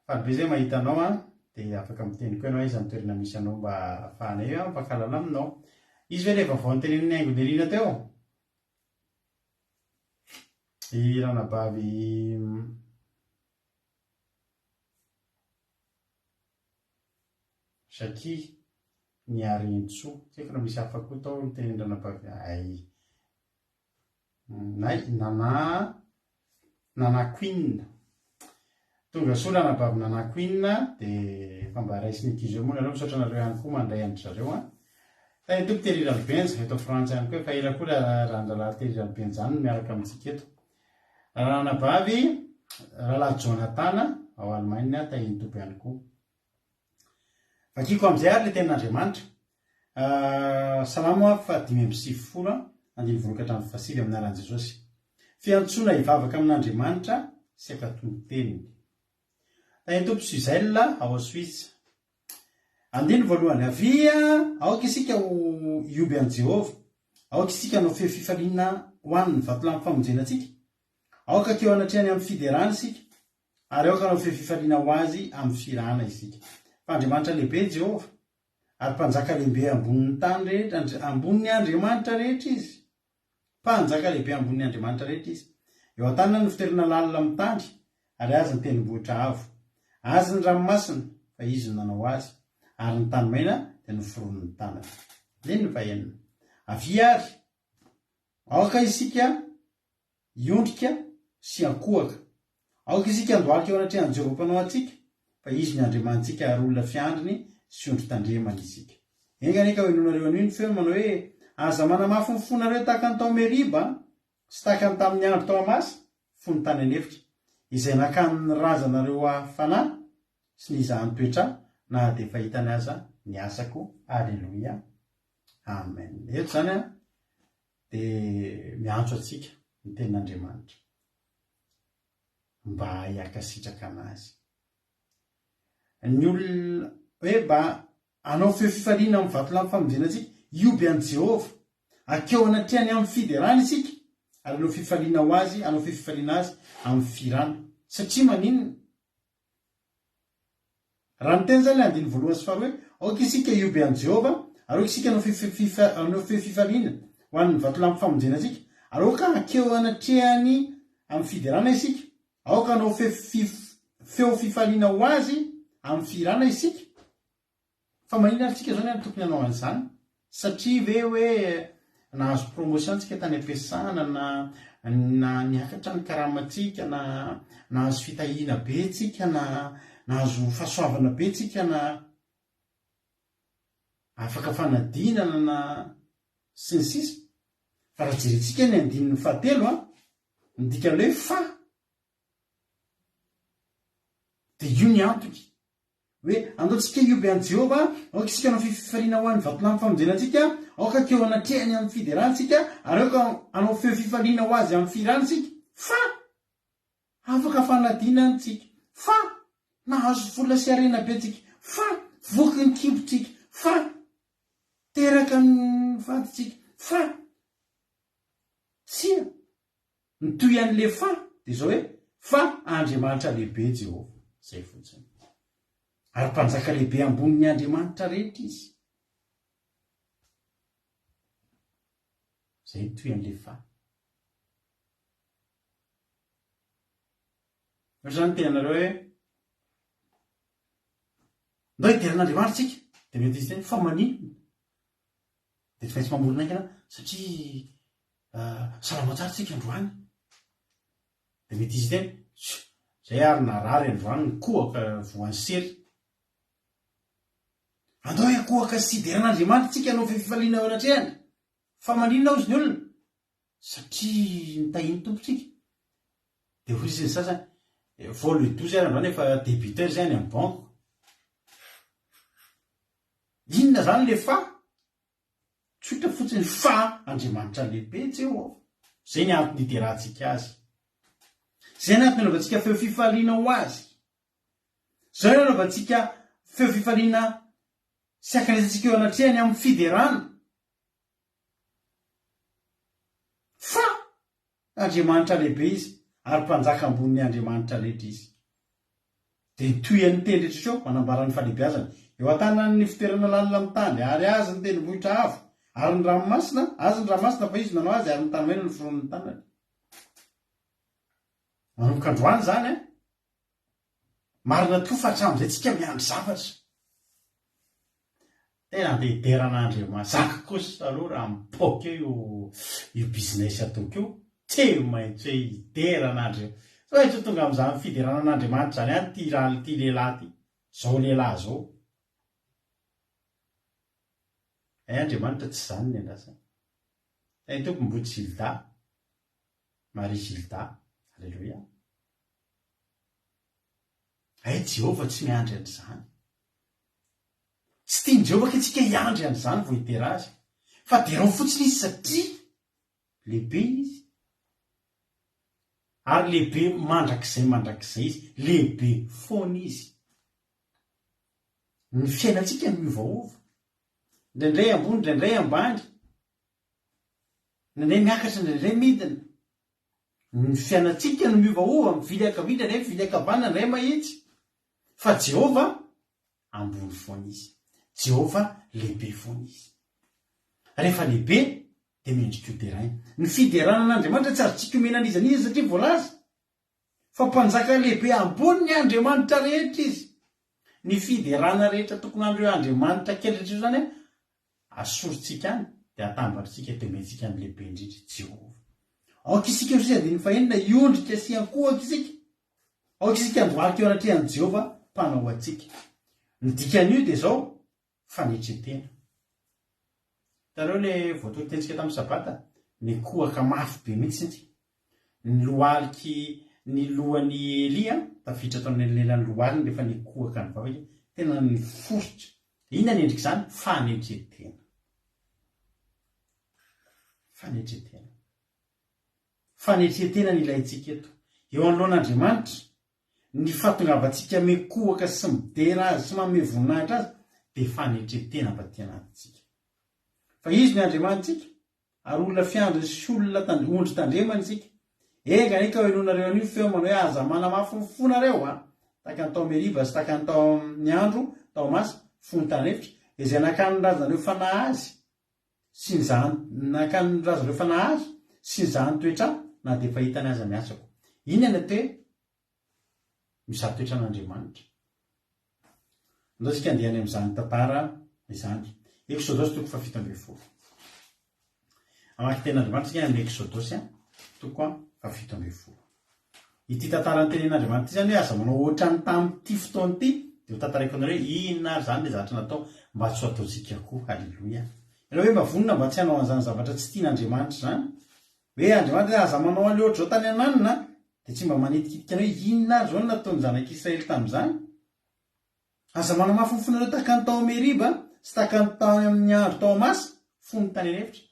Farobe zay mahitanao dia afaka miteny koa ianao izy amin'ny toerana misy anao mba ahafahanay mpakalala aminao. Izy ve le vavao nytenenin'ny Aingo Nerina teo? I ranabavy Jacquine Arentsoa, tsy haiko na misy hafa koa tao nytenen'ny ranabavy Nana Queen. Tonga soa ranabavy Nana Queen dia fa mba raisiny ankizy moa nareo misaotra anareo ihany koa mandray andry zareo fa itoko Terry Ralbenja eto Frantsa ihany koa fa ela koa rahan-dralahy Terry Ralbenja any miaraka amintsika eto. Ranabavy Rahalahy Jonathan ao Allemagne tahiny topo ihany koa. Vakiko amin'izay ary le tenin'Andriamanitra. Salamo fa 5:20 andiny volokatra amin'ny fasily amin'ny anaran'i Jesosy. Fiantsoana hivavaka amin'Andriamanitra sy akatony teniny. Tahiny topo Suzelle ao Suisse. Andiny voalohany avia aoka isika ho ioby an' Jehova. Aoka isika hanao fifaliana ho an'ny vatolampy famonjena antsika. Aoka keo anatrehany amin'ny fiderana isika. Ary aoka hanao fifaliana ho azy amin'ny firana isika. Fa Andriamanitra lehibe Jehova. Ary mpanjaka lehibe ambonin'ny tany rehetra, ambonin'ny Andriamanitra rehetra izy. Mpanjaka lehibe ambonin'ny Andriamanitra rehetra izy. Eo an-tanana ny fitoerana lalina amin'ny tany, ary azy ny tendrombohitra avo. Azy ny ranomasina, fa izy no nanao azy. Ary ny tany maina dia ny foron'ny tanana. Zay ny vahenana. Avy ary, aoka isika iondrika sy ankohaka. Aoka isika andohalika eo anatrehan'i Jehova mpanao antsika, fa izy ny Andriamantsika ary olona fiandriny sy ondro-tandremana isika. Enganeka ho inonareo anio ny feo manao hoe aza manamafy ny fonareo tahaka ny tao Meriba sy tahaka ny tamin'ny andro tao Amasa, fony tany anefitra, izay nakan'ny razanareo fanahy sy ny izahan'ny toetra na dia fahitany aza ny asako. Alleluia. Amen. Eto zany dia miantso atsika ny tenin'Andriamanitra mba hiakasitraka anazy. Ny olona hoe mba hanao fifaliana amin'ny vatolampy famonjena antsika, ioby an' Jehova, akeo anatrehany amin'ny fiderana isika, ary hanao fifaliana ho azy, hanao fifaliana azy amin'ny firana. Satria maninona? Raha ny teny zany andiny voalohany sy faharoa hoe aoka isika ioby an' Jehova, ary aoka isika hanao fifaliana ho an'ny vatolampy famonjena antsika, ary aoka akeo anatrehany amin'ny fiderana isika, aoka hanao feo fifaliana ho azy amin'ny firana isika. Fa maninona antsika zao ny tokony hanao an'izany? Satria ve hoe nahazo promotion antsika tany am-piasana, na niakatra ny karamantsika, na nahazo fitahiana be tsika, na nahazo fahasoavana be tsika, na afaka fanadinana, na sy ny sisa. Fa raha jerentsika ny andinin'ny fahatelo midika hoe fa dia io ny antoky hoe andaontsika ioby an' Jehova, aoka isika hanao fifaliana ho an'ny vatolampy famonjena antsika, aoka keo anatrehany amin'ny fiderantsika, ary aoka hanao feo fifaliana ho azy amin'ny firantsika, fa afaka fanadinantsika, fa nahazo vola sy arena be tsika, fa voky ny kibotsika, fa teraka ny vaditsika, fa tsia nitoy an'le fa dia zao hoe fa Andriamanitra lehibe Jehova. Zay fotsiny. Ary mpanjaka lehibe ambonin'ny Andriamanitra rehetra izy. Zay toy an'le fa. Zany tena nareo hoe ndao iteran'Andriamanitra tsika, dia mety izy teny fa maninona? Dia tsy maintsy mamorona aingana satria salama tsara tsika androany. Dia mety izy teny zay ary narary androany ny kohaka voan'ny sery. Andao akohaka sy ideran'Andriamanitra tsika hanao fifaliana ao anatrehany. Fa maninona ao izy ny olona? Satria nitahiny tompontsika. Dia ho izy ny sasany vao le 12 androany efa débiteur zay any amin'ny banko. Inona zany le fa? Tsotra fotsiny fa Andriamanitra lehibe Jehova. Zay ny antony iterantsika azy. Zay ny antony nanaovantsika feo fifaliana ho azy. Zay nanaovantsika feo fifaliana sy akaresantsika eo anatrehany amin'ny fiderana. Andriamanitra lehibe izy ary mpanjaka ambon'ny Andriamanitra rehetra izy. Dia toyany teny rehetra eo manambarany fahalehibiazany. Eo an-tanany ny fitoerana lalina amin'ny tany ary azy ny tendrombohitra avo ary ny ranomasina, azy ny ranomasina fa izy nanao azy ary ny tany maina ny firon'ny tanany. Manomboka androany zany marina tokoa fa hatramin'izay tsika miandry zavatra. Tena dederan'Andriamanitra. Zaka kosa aloha raha mipoka io business ataoko io, tsy maintsy hoe hideran'Andriamanitra. Tsy maintsy tonga amin'izany fideranan'Andriamanitra zany ty raha ty lehilahy ty, zao lehilahy zao. Andriamanitra tsy zany ny andrasany. Tompombody Gilda, Marie Gilda, alleluia. Jehovah tsy miandry an'izany. Tsy tiany Jehovah ka tsika hiandry an'izany vao hitera azy. Fa derao fotsiny izy satria lehibe izy. Ary lehibe mandrakizay izy, lehibe foana izy. Ny fiainantsika no miovaova. Indraindray ambony, indraindray ambany. Indraindray miakatra, indraindray midina. Ny fiainantsika no miovaova, mivily ankavia, indraindray mivily ankavanana, indraindray mahitsy. Fa Jehovah ambony foana izy. Jehovah lehibe foana izy. Rehefa lehibe dia mendrika hideraina. Ny fideranan'Andriamanitra tsy azo-tsika omena an'izy an'izy satria voalaza. Fa mpanjaka lehibe ambony ny Andriamanitra rehetra izy. Ny fiderana rehetra tokony andreo Andriamanitra kely rehetra zany asorintsika any dia atambatritsika dia omentsika ny lehibe indrindra Jehovah. Aoka isika io sisa dia ny fahenina iondrika sy ankohaka isika. Aoka isika androarika eo anatrehan'i Jehovah mpanao antsika. Ny dikan'io dia zao fanetretena. Tareo le voatory tentsika tamin'ny sabata, ny kohaka mafy be mihitsy. Ny loaliky ny lohan'ny Elia tafiditra tao amin'ny lelan'ny lohaliny rehefa ny kohaka ny vavaka tena ny forotra. Inona ny endrika izany? Fanetretena. Fanetretena. Fanetretena ny ilayntsika eto. Eo anoloan'Andriamanitra, ny fahatongavantsika mekohaka sy midera azy sy manome voninahitra azy dia fanetretena mba tia anatintsika. Fa izy ny Andriamanitsika ary olona fiandry sy olona ondry tandremana isika. Enga eka hoenonareo an'io feo manao hoe aza manamafy ny fonareo tahaka ny tao Meriba sy tahaka ny tao ny andro tao Masa fony tanefitra izay nakany razanareo fanahy azy sy ny zany nakany razanareo fanahy azy sy ny zany toetra na dia fahitany aza miasako. Inona te mizary toetran'Andriamanitra. Ndao tsika andeha any amin'izany tantara izany. Exodosy toko 17. Amaky ten'Andriamanitra tsika amin'ny Exodosy toko 17. Ity tantara ny tenen'Andriamanitra ity zany hoe aza manao ohatrany tamin'ity fotoana ity dia ho tantaraiko anareo inona ary zany le zavatra natao mba tsy ho ataontsika koa. Halleluia. Ianao hoe mba vonona mba tsy hanao an'izany zavatra tsy tian'Andriamanitra zany. Hoe Andriamanitra aza manao an'ilay ohatr'izao tany ananina dia tsy mba manetikitika anao hoe inona ary zao nataon'ny zanak'Israely tamin'izany. Aza manamafy ny fonareo tahaka ny tao Meriba sy tahaka ny tao amin'ny andro tao Masa fony tany anefitra.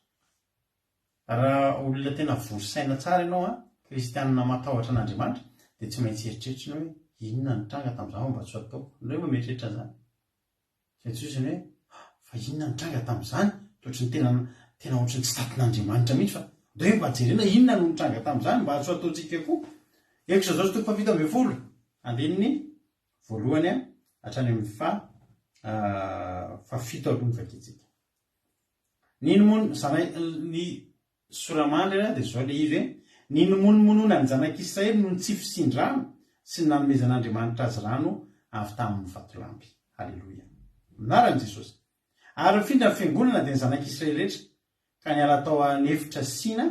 Raha olona tena vorosaina tsara ianao kristianina matahotra an'Andriamanitra dia tsy maintsy eritreritra hoe inona ny tranga tamin'izany mba tsy atao. Ndreo mba mieritreritra zany. Tsy tsosiny hoe fa inona ny tranga tamin'izany ohatrany tena ohatrany tsy tatin'Andriamanitra mihitsy fa ndreo mba jerena inona no tranga tamin'izany mba tsy ataontsika koa. Exodosy toko 17 andeniny voalohany hatrany amin'ny fafito aloha ny vakitsika. Ny soramandry dia zao le izy hoe ny nomonomonona ny zanak'Israely no ny tsy fisindrano sy ny nanomezan'Andriamanitra azy rano avy tamin'ny vatolamby. Halleluia. Anaran'i Jesosy. Ary mifindra ny fiangonana dia ny zanak'Israely rehetra ka niala tao anefitra Sina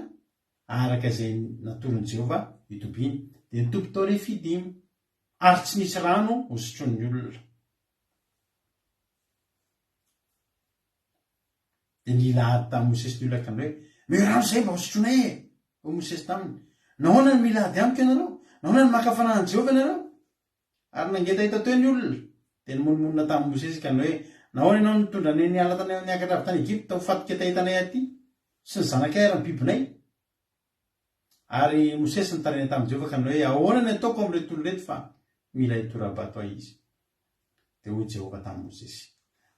araka izay natoron'i Jehovah itobiany dia nitoby tao Refidim ary tsy nisy rano hosotroan'ny olona. Dia nilahady tamin'ny Mosesy ny olona ka hoe me rano izay mba hosotroanay ho Mosesy taminy. Nahoana ny milahady amiko ianareo? Nahoana ny makafanan'i Jehovah ianareo? Ary nangeta hita teo ny olona dia nimonmonina tamin'ny Mosesy ka hoe nahoana ianao nitondra anay niala tany niakatra avy tany Egypta ho fatika tahitanay aty sy ny zanakay ary ny bibinay. Ary Mosesy nitaraina tamin'i Jehovah ka hoe ahoana ny ataoko amin'ireto olona reto fa mila hitorabato izy. Dia hoy Jehovah tamin'i Mosesy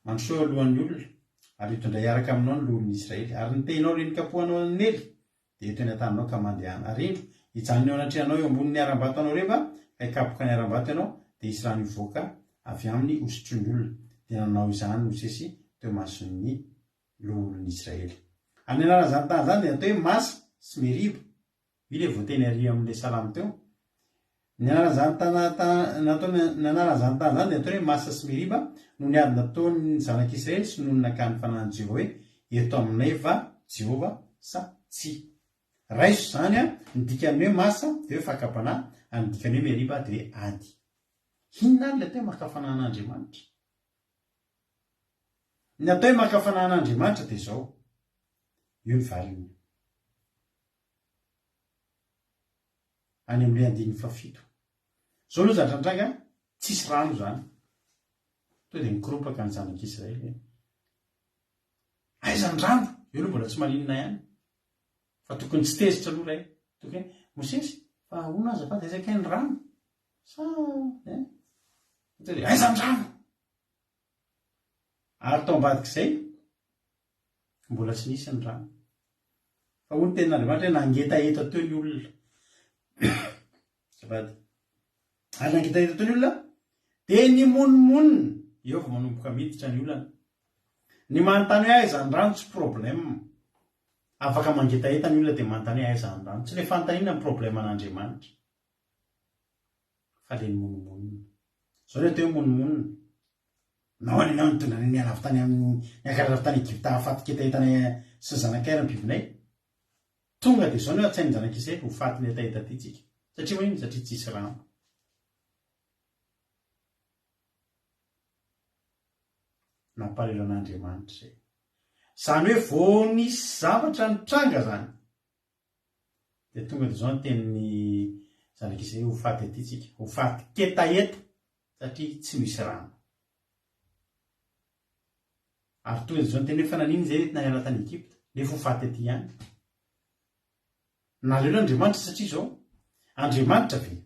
mansoa alohan'ny olona ary hitondra hiaraka aminao ny lohan'ny Israely ary ny tehinao reny kapohanao ny Nely dia eto eny an-taninao ka mandehana rindro hijanona eo anatrehanao eo ambony aram-bato anao rehefa ka hikapoka ny aram-bato ianao dia hisy rano ivoaka avy amin'ny osotry ny olona dia nanao izany Mosesy teo mason'ny loholon'ny Israely. Amin'ny anaran'izany tany izany dia natao hoe Masa sy Meriba. Io ilay voateny ary amin'ilay salamo teo. Ny anaran'izany tany izany dia natao hoe Masa sy Meriba no ny ady nataon'ny zanak'Israely sy noho ny nakany fanahin'i Jehova hoe eto aminay va Jehova sa tsy. Raiso izany ny dikany hoe Masa dia hoe fakapanahy, ary ny dikany hoe Meriba dia hoe ady. Inona ary ilay atao hoe makafanan'Andriamanitra? Ny atao hoe makafanan'Andriamanitra dia izao. Io ny valiny. Any amin'ilay 17. Zao aloha zatrantranga tsisy rano izany. To dia nikoropaka ny zanak'Israely. Aiza ny rano? Io aloha mbola tsy maninona ihany. Fa tokony tsy tezitra aloha ray. Tokony Mosesy, fa ahoana aza fa ezaka ny rano? Sa aiza ny rano? Ary tao ambadik'izay mbola tsy nisy ny rano. Fa hoy ny tenin'Andriamanitra hoe nangetaeta teo ny olona. Ary nangetaeta teo ny olona dia ny monimonina eo fa manomboka miditra ny olana. Ny manontany hoe aiza ny rano tsy problème. Afaka mangetaeta ny olona dia manontany hoe aiza ny rano. Tsy ilay fanontaniana ny problème an'Andriamanitra. Fa ilay ny monimonina. Zao ilay teo monimonina. Nahoana ianao nitondra ny alavy tany amin'ny niankarana tany Egypta afaty-ketaetana sy ny zanak'aira ny bibinay. Tonga dia izao no an-tsain'ny zanak'Israely ho faty ny etaeta tsika. Satria manino? Satria tsisy rano. Nampalahelo an'Andriamanitra izay. Izany hoe vao nisy zavatra nitranga izany dia tonga dia izao no tenin'ny zanak'Israely ho faty aty tsika. Ho faty ketaeta satria tsy misy rano. Ary tonga dia izao no teny hoe fananiny izay retina ny anatin'ny Egypta nefa ho faty aty ihany. Nalelo Andriamanitra satria izao Andriamanitra ve.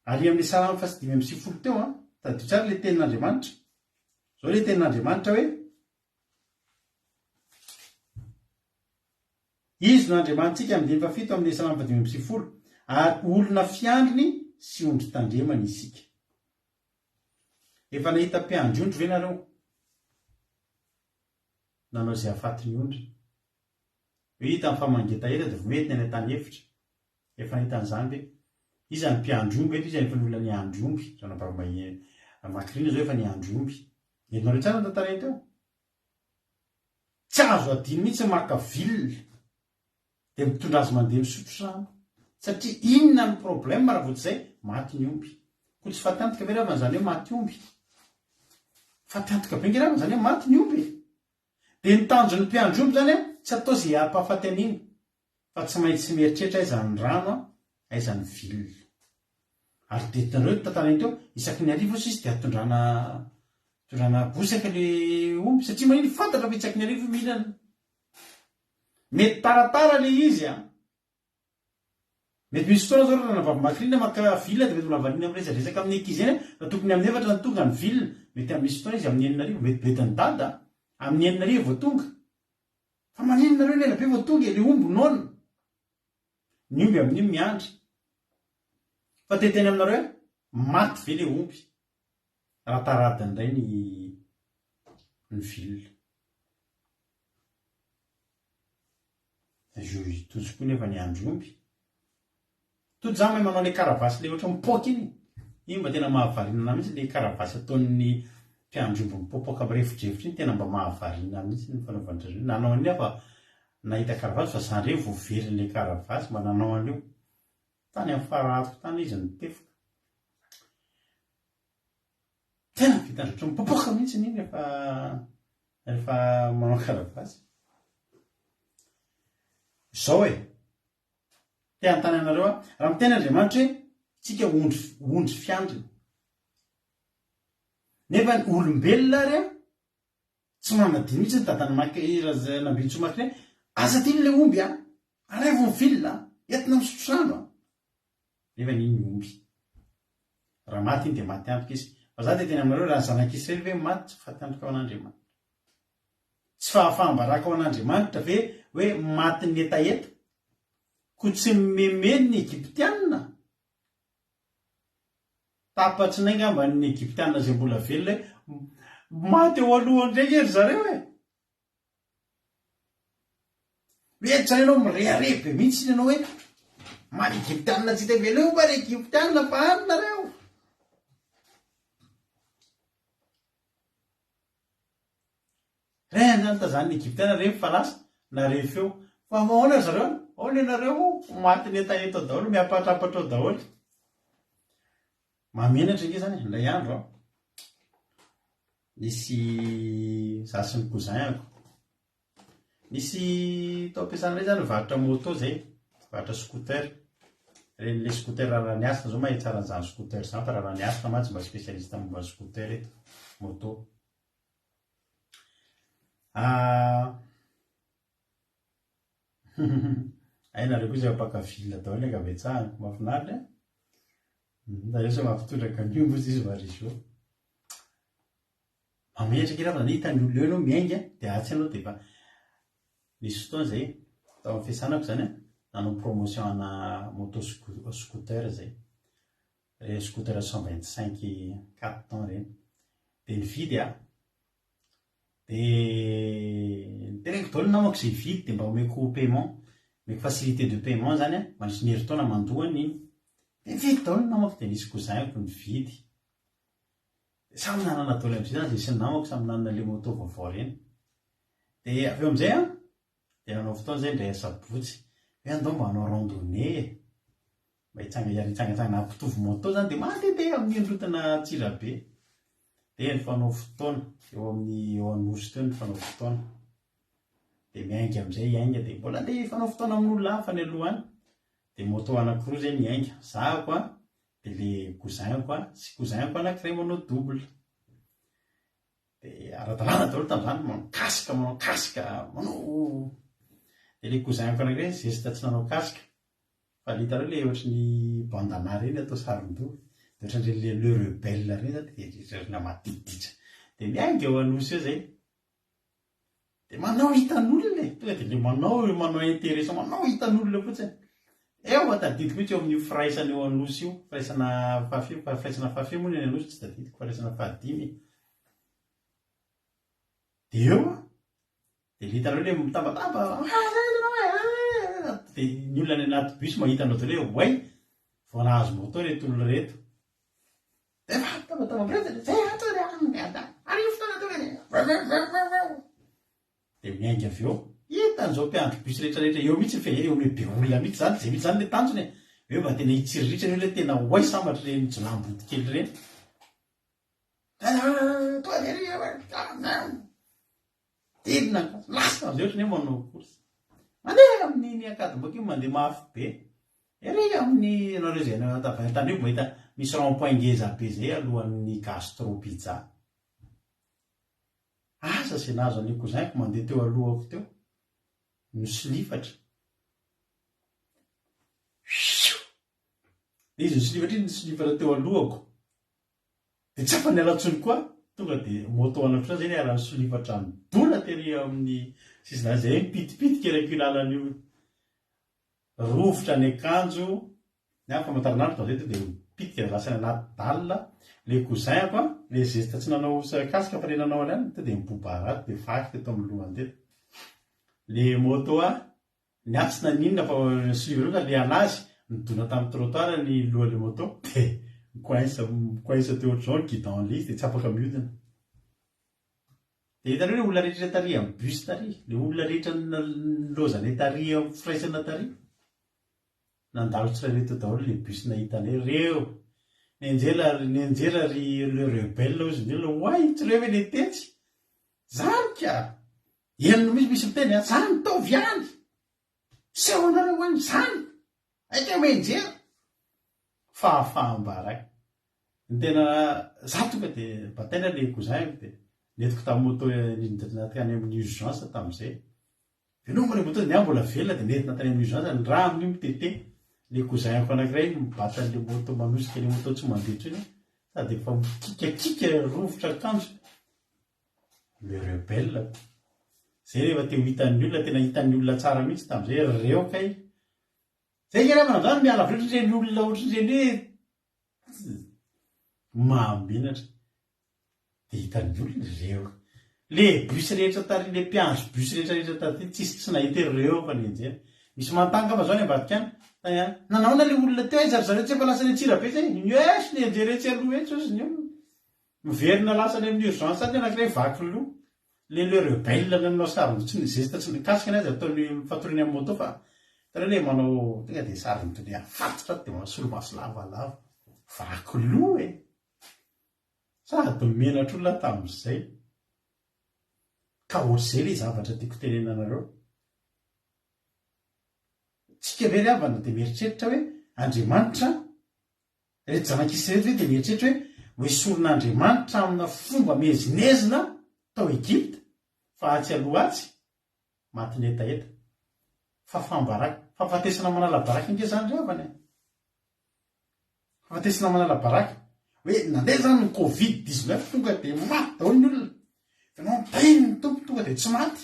Ary amin'ny salamo 5:20 teo tadio tsara ilay tenin'Andriamanitra. Izao ilay tenin'Andriamanitra hoe izy no Andriamanitsika amin'ny 7 amin'ny salamo 5:20 ary olona fiandriny sy ondry tandremana isika. Efa nahita mpiandry-ondry ve nareo? Nanao izay ahafaty ny ondry. Hoe hita amin'ny famangetaeta dia vomety ny tany efitra. Efa nahita an'izany hoe iza ny mpiandry-omby eto, iza efa ny olona niandry-omby. Makirina izao efa niandry-omby. Entinao re tsara ny tantareny teo. Tsy azo adino mihitsy maka vilona dia mitondra azy mandeha misotro rano. Satria inona ny problème raha vao tsy izay maty ny omby. Koa tsy fatantika ve raha izany hoe maty omby? Fatantika be nge raha izany hoe maty ny omby. Dia ny tanjon'ny mpiandry-omby izany tsy atao izay hampahafaty an'iny. Fa tsy maintsy mieritreritra aiza ny rano, aiza ny vilona. Ary dia hitanareo tantarany teo isaky ny arivo izy dia tondrana bosaka ilay omby. Satria manino fantatra fa isaky ny arivo mihinana. Mety taratara ilay izy Mety misy fotoana zao raha makirina maka vilona dia mety olavaniana miresadresaka amin'ny ankizy eny raha tokony amin'ny efatra ny tonga ny vilona. Mety amin'ny misy fotoana izy amin'ny 9 mety betiny dada amin'ny 9 vao tonga. Fa manino nareo ny elabe vao tonga ilay omby noana. Ny omby amin'iny miandry. Fa teteny aminareo hoe maty ve ilay omby raha taradiny indray ny vilona. Io tojo koa nefa ny andry-omby. Tody za mahay manao ilay karavasy ilay ohatra mipoaka iny. Iny mba tena mahavarinana mihitsy ilay karavasy ataon'ny mpiandry-omby mipoapoaka amin'ny refitrevitra iny, tena mba mahavarinana mihitsy ny fanaovana azy. Nanao an'ilay fa nahita karavasy fa zany hoe voaverin'ilay karavasy mba nanao an'ileo. Tany amin'ny faratiko tany izy nitefoka. Tena vitany ohatra mipoapoaka mihitsy iny rehefa manao karavasy. Izao te hanontany anareo raha miteny Andriamanitra hoe tsika ondry fiandrina. Nefa ny olombelona ary tsy manadino mihitsy ny tantany nambintsy makina hoe aza tiny ilay omby araivo ny vilona entina misotro rano. Nefa n'iny omby. Raha maty iny dia maty antoka izy. Fa za dia teny aminareo raha ny zanak'Israely hoe maty tsy faty antoka ao an'Andriamanitra. tsy fahafahambaraka ao an'Andriamanitra ve hoe maty ny etaeta ko tsy memeny ny Egyptianina. Tapatsy nay ngamba ny Egyptianina zay mbola velona maty eo alohany ndray ery zareo e. Mety zany ianao mireharebe mihitsy ianao hoe many Egyptianina tsy hita veleo mba ry Egyptianina fa any nareo. Reny zany tazany Egyptianina rehefa falasa na rehefa eo fa mahoana zareo any ao ny nareo maty ny etaeta daholo miapatrapatra ao daholo. Mamenatra nge zany ilay andro nisy zasiny cousin-ako nisy tao ampiasana ray zany varotra moto zay varotra scooter reny le scooter raraniasina zao mahay tsara an'izany scooter zany fa raraniasina mantsy mba spécialiste momba scooter eto moto. Ainareo koa zay apaka vila daholo ka betsahana mahafinaritra zareo sa mampitondra miomo izy izy varisy eo. Mametraka raha nahita ny olona eo ianao miainga dia atsy ianao dia efa nisy fotoana zay tao amin'ny fiasanako zany nanao promotion ana moto scooter zay scooter 125 4 temps reny dia nividy dia teneniko daholo namako zay vidy dia mba omeko paiement meko facilité de paiement zany manisy ny herintaona mandohany iny dia nividy daholo namako dia nisy cousin-ko nividy. Samy nanana daholo amin'izay zany zay sy ny namako samy nanana le moto vaovao reny. Dia avy eo amin'izay dia nanao fotoana zay ndray sabotsy hoe andao mba hanao randonnée mba hitsangatsangana ampitovy moto zany dia mandehandeha amin'ny endrotana Antsirabe. Dia nifanao fotoana eo Anosy teo nifanao fotoana dia miainga amin'izay iainga dia mbola andeha hifanao fotoana amin'olona hafa ny alohany dia moto anankiroa zay niainga zahako dia le cousin-ko sy cousin-ko anankiray manao double. Dia ara-dalàna daholo tamin'izany manao kasika manao dia le cousin-ko anankiray zesta tsy nanao kasika fa le hitanao le ohatry ny bandana reny atao saron-doha dia ohatran'ireny le rebelle reny zany dia rerina matiditra dia miainga eo Anosy eo zay dia manao hitan'olona tonga dia le manao intéressant manao hitan'olona fotsiny. Eo tadidiko mihitsy eo amin'io firaisana eo Anosy io firaisana fahafy moa ny Anosy tsy tadidiko firaisana fahadimy. Dia eo dia hitanao le mitambatamba dia ny olona any anaty bus mahita anao daholo hoe way vao nahazo moto reto olona reto dia dia miainga avy eo hitan'izao mpiandro bus rehetrarehetra eo mihitsy fe eo ame be olona mihitsy zany zay mihitsy zany le tanjony hoe mba tena hitsiritritra le tena way sambatra reny jilamboty kely reny. Tedina lasa am'izay ohatrany hoe manao course mandeha amin'ny akadimboka io mandeha mafy be ery amin'ny anareo zay tany io mahita misy rond-point ngeza be zay alohan'ny Gastro Pizza. Asa zay nahazo an'ilay cousin-ko mandeha teo alohako teo nosilifatra izy nosilifatra iny nosilifatra teo alohako dia tsy afa ny alatsony koa tonga dia moto anakira zay ny arany solifatra midola tery amin'ny sisina zay mipitipitika rekulalan'io rovotra ny akanjo ny afo famantaranandro zay dia mipitika lasany anaty dalina le cousin-ko le zesta tsy nanao kasika fa le nanao any to dia mibobarady dia vaky teto amin'ny lohany teto le moto ny atsy na ninona fa solifatra le anazy nidona tamin'ny trottoir ny lohan'le moto dia coince teo ohatr'izao ny guidon lisy dia tsy afaka mihodina. Dia hitanao le olona rehetra tary amin'ny bus tary le olona rehetra nilozany tary amin'ny firaisana tary nandalo tsiraireto daholo le bus nahitanay reo nianjera ry le rebelle ozy nila way tsy reo hoe le tetsy zany ka enino misy miteny zany taovy any sy ao anareo any zany aika menjera fahafaham-baray ny tena za tonga dia bataina le cousin dia netiko tamin'ny moto natany amin'ny urgence tamin'izay veloma le moto ny mbola velona dia netina tany amin'ny urgence ny raha amin'io mitete le cousin-ko anankiray mibata le moto manosika le moto tsy mandeha treny sady efa mikikakika rovotra akanjo le rebelle zay rehefa teo hitan'ny olona tena hitan'ny olona tsara mihitsy tam'izay reo kay zay ngeravana zany miala avy ohatrany olona ohatrany hoe mahamenatra de hitan'ny olona reo le bus rehetra tary le mpiandro bus rehetrarehetra tary tsy nahita reo fa nenjena misy mantanga fa zao ny ambadikany nanaona le olona teo ay zareo tsy efa lasa le tsirabe zay es le enjeretsy aloha etsy osiny io miverina lasa ny amin'ny urgence sady anankiray vaky loha le rebelle nanao sarony tsy zesta tsy nikasika anazy ataony fatoriny amin'ny moto fa tara le manao tonga de sarony tony afatotra de manao solomaso lavalava vaky loha e sady menatra olona tam'izay ka ohatr'izay le zavatra tiako tenenanareo tsika very avana de mieritreritra hoe Andriamanitra rehetra zanak'Israely hoe de mieritreritra hoe hoesoron'Andriamanitra amina fomba mezinezina tao Egypta fa atsy aloha atsy maty ny etaeta fa fambaraka fafatesana manala baraka inge zany ry avany fafatesana manala baraka hoe nandeha zany ny Covid-19 tonga de maty daholo ny olona fanao mpahiny ny tompo tonga de tsy maty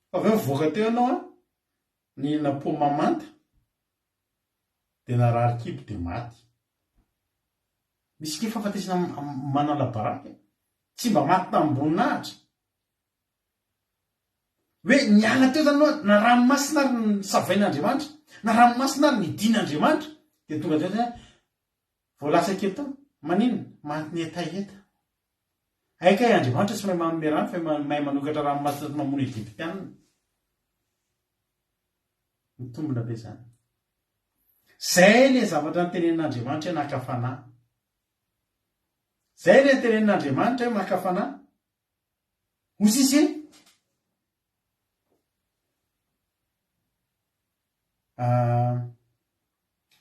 fa aveo mivoaka teo ianao ny napomamanta de nararikibo de maty misy ke fafatesana manala baraka tsy mba maty tamboninahitra hoe niala teo zany na ranomasina ary ny savain'Andriamanitra na ranomasina ary ny din'Andriamanitra de tonga de voalasa kely tao manino maty ny etaeta aika Andriamanitra tsy mahay manome rano fa mahay manokatra ranomasina ty mamono Egyptianina mitombona be zany zay le zavatra nytenen'Andriamanitra hoe nakafanahy zay le tenen'Andriamanitra hoe makafanahy osisy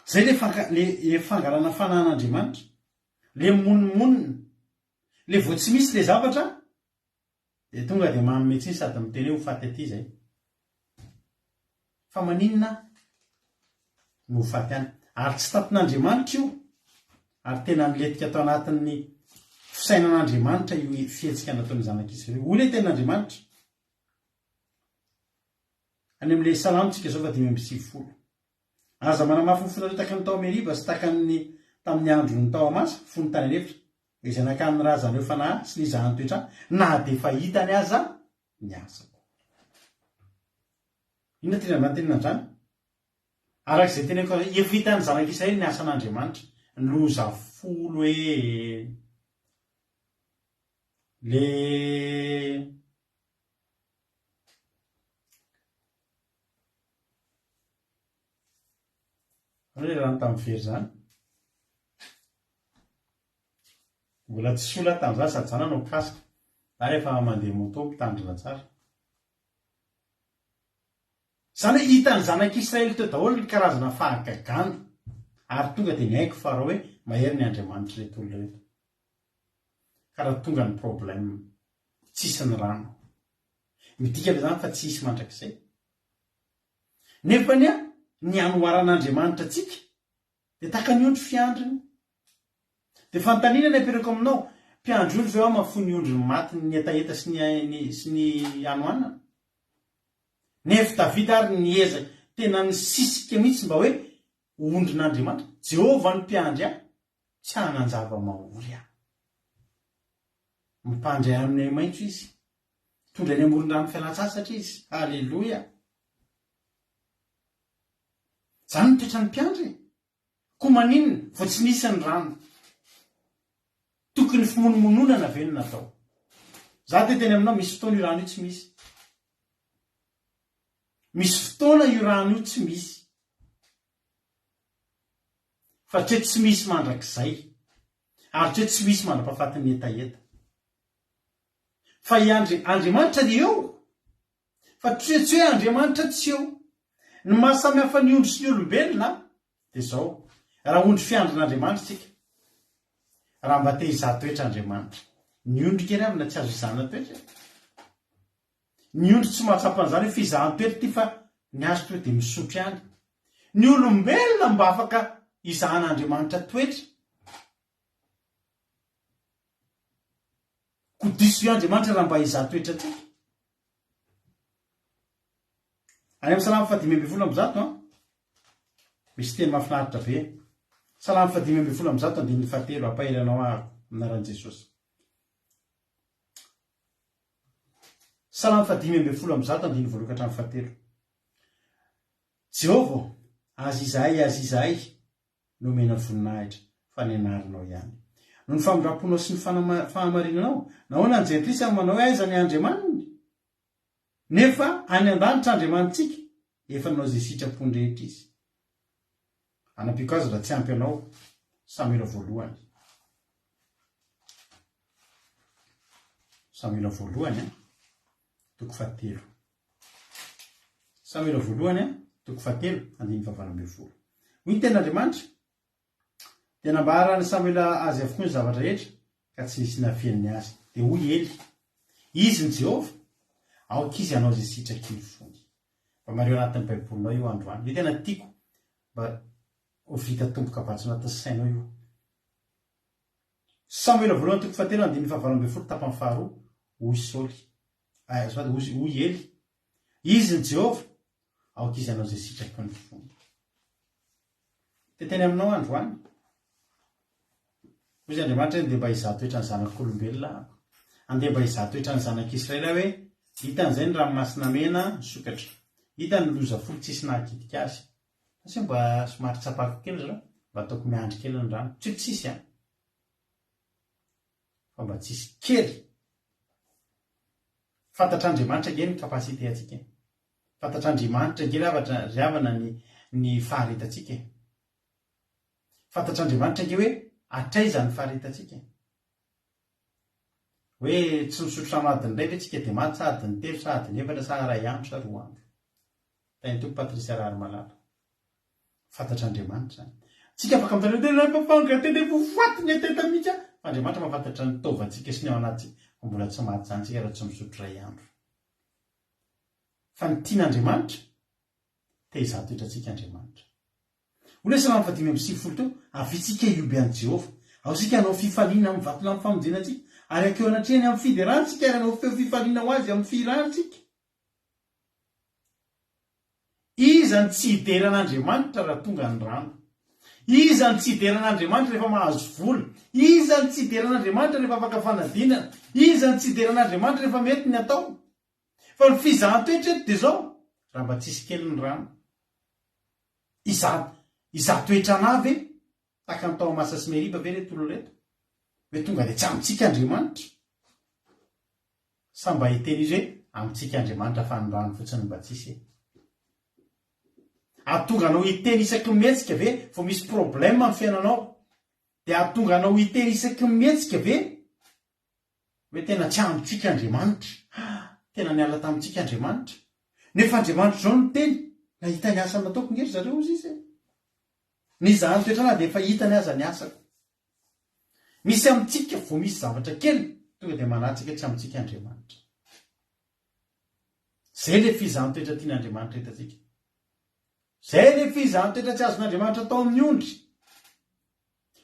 zay le fangarana fanahin'Andriamanitra le monimonina le vo tsy misy le zavatra de tonga de mametsiny sady miteny ho faty aty zay fa maninona no faty any ary tsy tapon'Andriamanitra io ary tena niletika tao anatin'ny fisainan'Andriamanitra io fihetsika nataony zanak'Israely ho le ten'Andriamanitra any amin'le salamitsika zao fa 5:20 aza manamafy ny fonareo taka ny tao Meriba sy takan'ny tamin'ny andro ny tao Amasa fony tany anefitra izay nakan'ny razaneo fanahy sy ny zahany toetra na de fahitany aza ny asa inona tena mantenina zany arak'izay tena efa hitany zanak'Israely ny asan'Andriamanitra loza folo hoe le rano tamin'ny very zany mbola tsy sola tamin'izany sady zany anao kasika za rehefa mandeha moto mitandrina tsara zany hoe hitany zanak'Israely teo daholo ny karazana fahagagana ary tonga de mihaiko fa raha hoe mahery ny Andriamanitra reto olona reto ka raha tonga ny problème tsisy ny rano midika be zany fa tsisy mandrakizay nefany ny anoharan'Andriamanitra atsika de taka ny ondry fiandriny de fantanina ny apereko aminao mpiandro olo zao mafony ondry ny maty ny etaeta sy ny anohanana nefa Davida ary ny eza tena ny sisika mihitsy mba hoe ondrin'Andriamanitra Jehova ny mpiandry tsy hananjava mahory mipandray amin'ny maitso izy tondra ny amoron-drano fialan-tsasatra izy halleloia zany ny toetra ny mpiandry ko maninona vo tsy nisy ny rano tokony fimonomononana ve no natao za te teny aminao misy fotoana io rano io tsy misy fotoana io rano io tsy misy fa tre tsy misy mandrakizay ary tre tsy misy mandra-pahafatin'ny etaeta fa Andriamanitra de eo fa tsy hoe Andriamanitra tsy eo ny mahasamy hafa ny ondry sy ny olombelona de zao raha ondry fiandrin'Andriamanitra tsika raha mba te hizaha toetra Andriamanitra ny ondry kely avy na tsy azo izahana toetra ny ondry tsy mahatsapan'izany hoe fizahan toetra ty fa ny azo toetra de misotro ihany ny olombelona mba afaka hizahan'Andriamanitra toetra ko diso io Andriamanitra raha mba izatoetra atsika. Any amin'ny Salamo 5:1 misy teny mahafinaritra be. Salamo 5:1 andininy 7 ampahelanao ahako anaran'i Jesosy. Salamo 5:1 andininy 1-7. Jehova, azy izahay nomena voninahitra fa ny anarinao ihany. No ny famindramponao sy ny fahamarinanao, nahoana ny Jentrisy amin'ny manao aiza ny Andriamaniny? Nefa any an-danitra Andriamanitsika, efa nanao izay sitrapony rehetra izy. Anampiko azy raha tsy ampy anao, Samuela voalohany. Samuela voalohany, toko 7. Samuela voalohany, toko 7, andininy 12. Hoy tena Andriamanitra, dia nambarany Samuela azy avokoa ny zavatra rehetra, ka tsy nisy nafiany azy. Dia hoy Ely, izy ny Jehova, aoka izy anao izay sitraky ny fony. Mba mareo anatin'ny baibolinao io androany. Io tena tiako, mba ho vita tomboka batso anatin'ny sainao io. Samuela voalohany toko 7 andininy 12 tapany faharoa, hoy Saoly. Hoy Ely, izy ny Jehova, aoka izy anao izay sitraky ny fony. Teteny aminao androany. Hoy Andriamanitra andeha mba hizatoetra ny zanak'olombelona. Andeha mba hizatoetra ny zanak'Israela hoe hitan'izay ny ranomasina mena sokatra. Hitany loza folo tsisy nahakitika azy. Fa mba somary tsapako kely zao, mba ataoko miandry kely ny rano. Tsy tsisy fa mba tsisy kely. Fantatr'Andriamanitra nge ny kapasite atsika. Fantatr'Andriamanitra nge ravana ny faharetatsika. Fantatr'Andriamanitra nge hoe atraiza ny faharetatsika. Hoe tsy misotro ramadiny indray ve tsika dia maty sa adiny 3 sa adiny 4 sa iray andro sa 2 andro. Tany toko Patrisia Rarimalala. Fantatr'Andriamanitra. Tsika afaka mitana tena papanga tena vofaty ny ateta mihitsy. Andriamanitra mahafantatra ny taovantsika sy ny ao anaty mbola tsy maty zany tsika raha tsy misotro iray andro. Fa ny tian'Andriamanitra te hizatoetra tsika Andriamanitra. Olona Salamo 5:20 teo, avitsika ioby an Jehova. Ao sika hanao fifaliana amin'ny vatona amin'ny famonjenantsika. Ary akeo anatrehany amin'ny fiderantsika ary hanao feo fifaliana ho azy amin'ny firantsika. Iza ny tsy hideran'Andriamanitra raha tonga ny rano? Iza ny tsy hideran'Andriamanitra rehefa mahazo vola? Iza ny tsy hideran'Andriamanitra rehefa afaka fanadinana? Iza ny tsy hideran'Andriamanitra rehefa mety ny atao? Fa ny fizahan-toetra eto dia zao, raha mba tsisy kely ny rano. Izatoetra anavy taka ny tao Masa sy Meriba ve reto olona reto? Hoe tonga dia tsy amintsika Andriamanitra. Sa mba hiteny izy hoe amintsika Andriamanitra fa ny rano fotsiny mba tsisy. Ahatonga anao hiteny isaky mihetsika ve vao misy problème amin'ny fiainanao? Dia ahatonga anao hiteny isaky mihetsika ve hoe tena tsy amintsika Andriamanitra? Tena niala tamintsika Andriamanitra. Nefa Andriamanitra zao ny teny, nahita ny asa nataoko ngery zareo izy izy. Ny zahany toetrana dia efa hita ny aza ny asako. Misy amintsika vao misy zavatra kely tonga dia manatsika tsy amintsika Andriamanitra. Zay le fizahany toetra tian'Andriamanitra hitatsika. Zay le fizahany toetra tsy azon'Andriamanitra atao amin'ny ondry.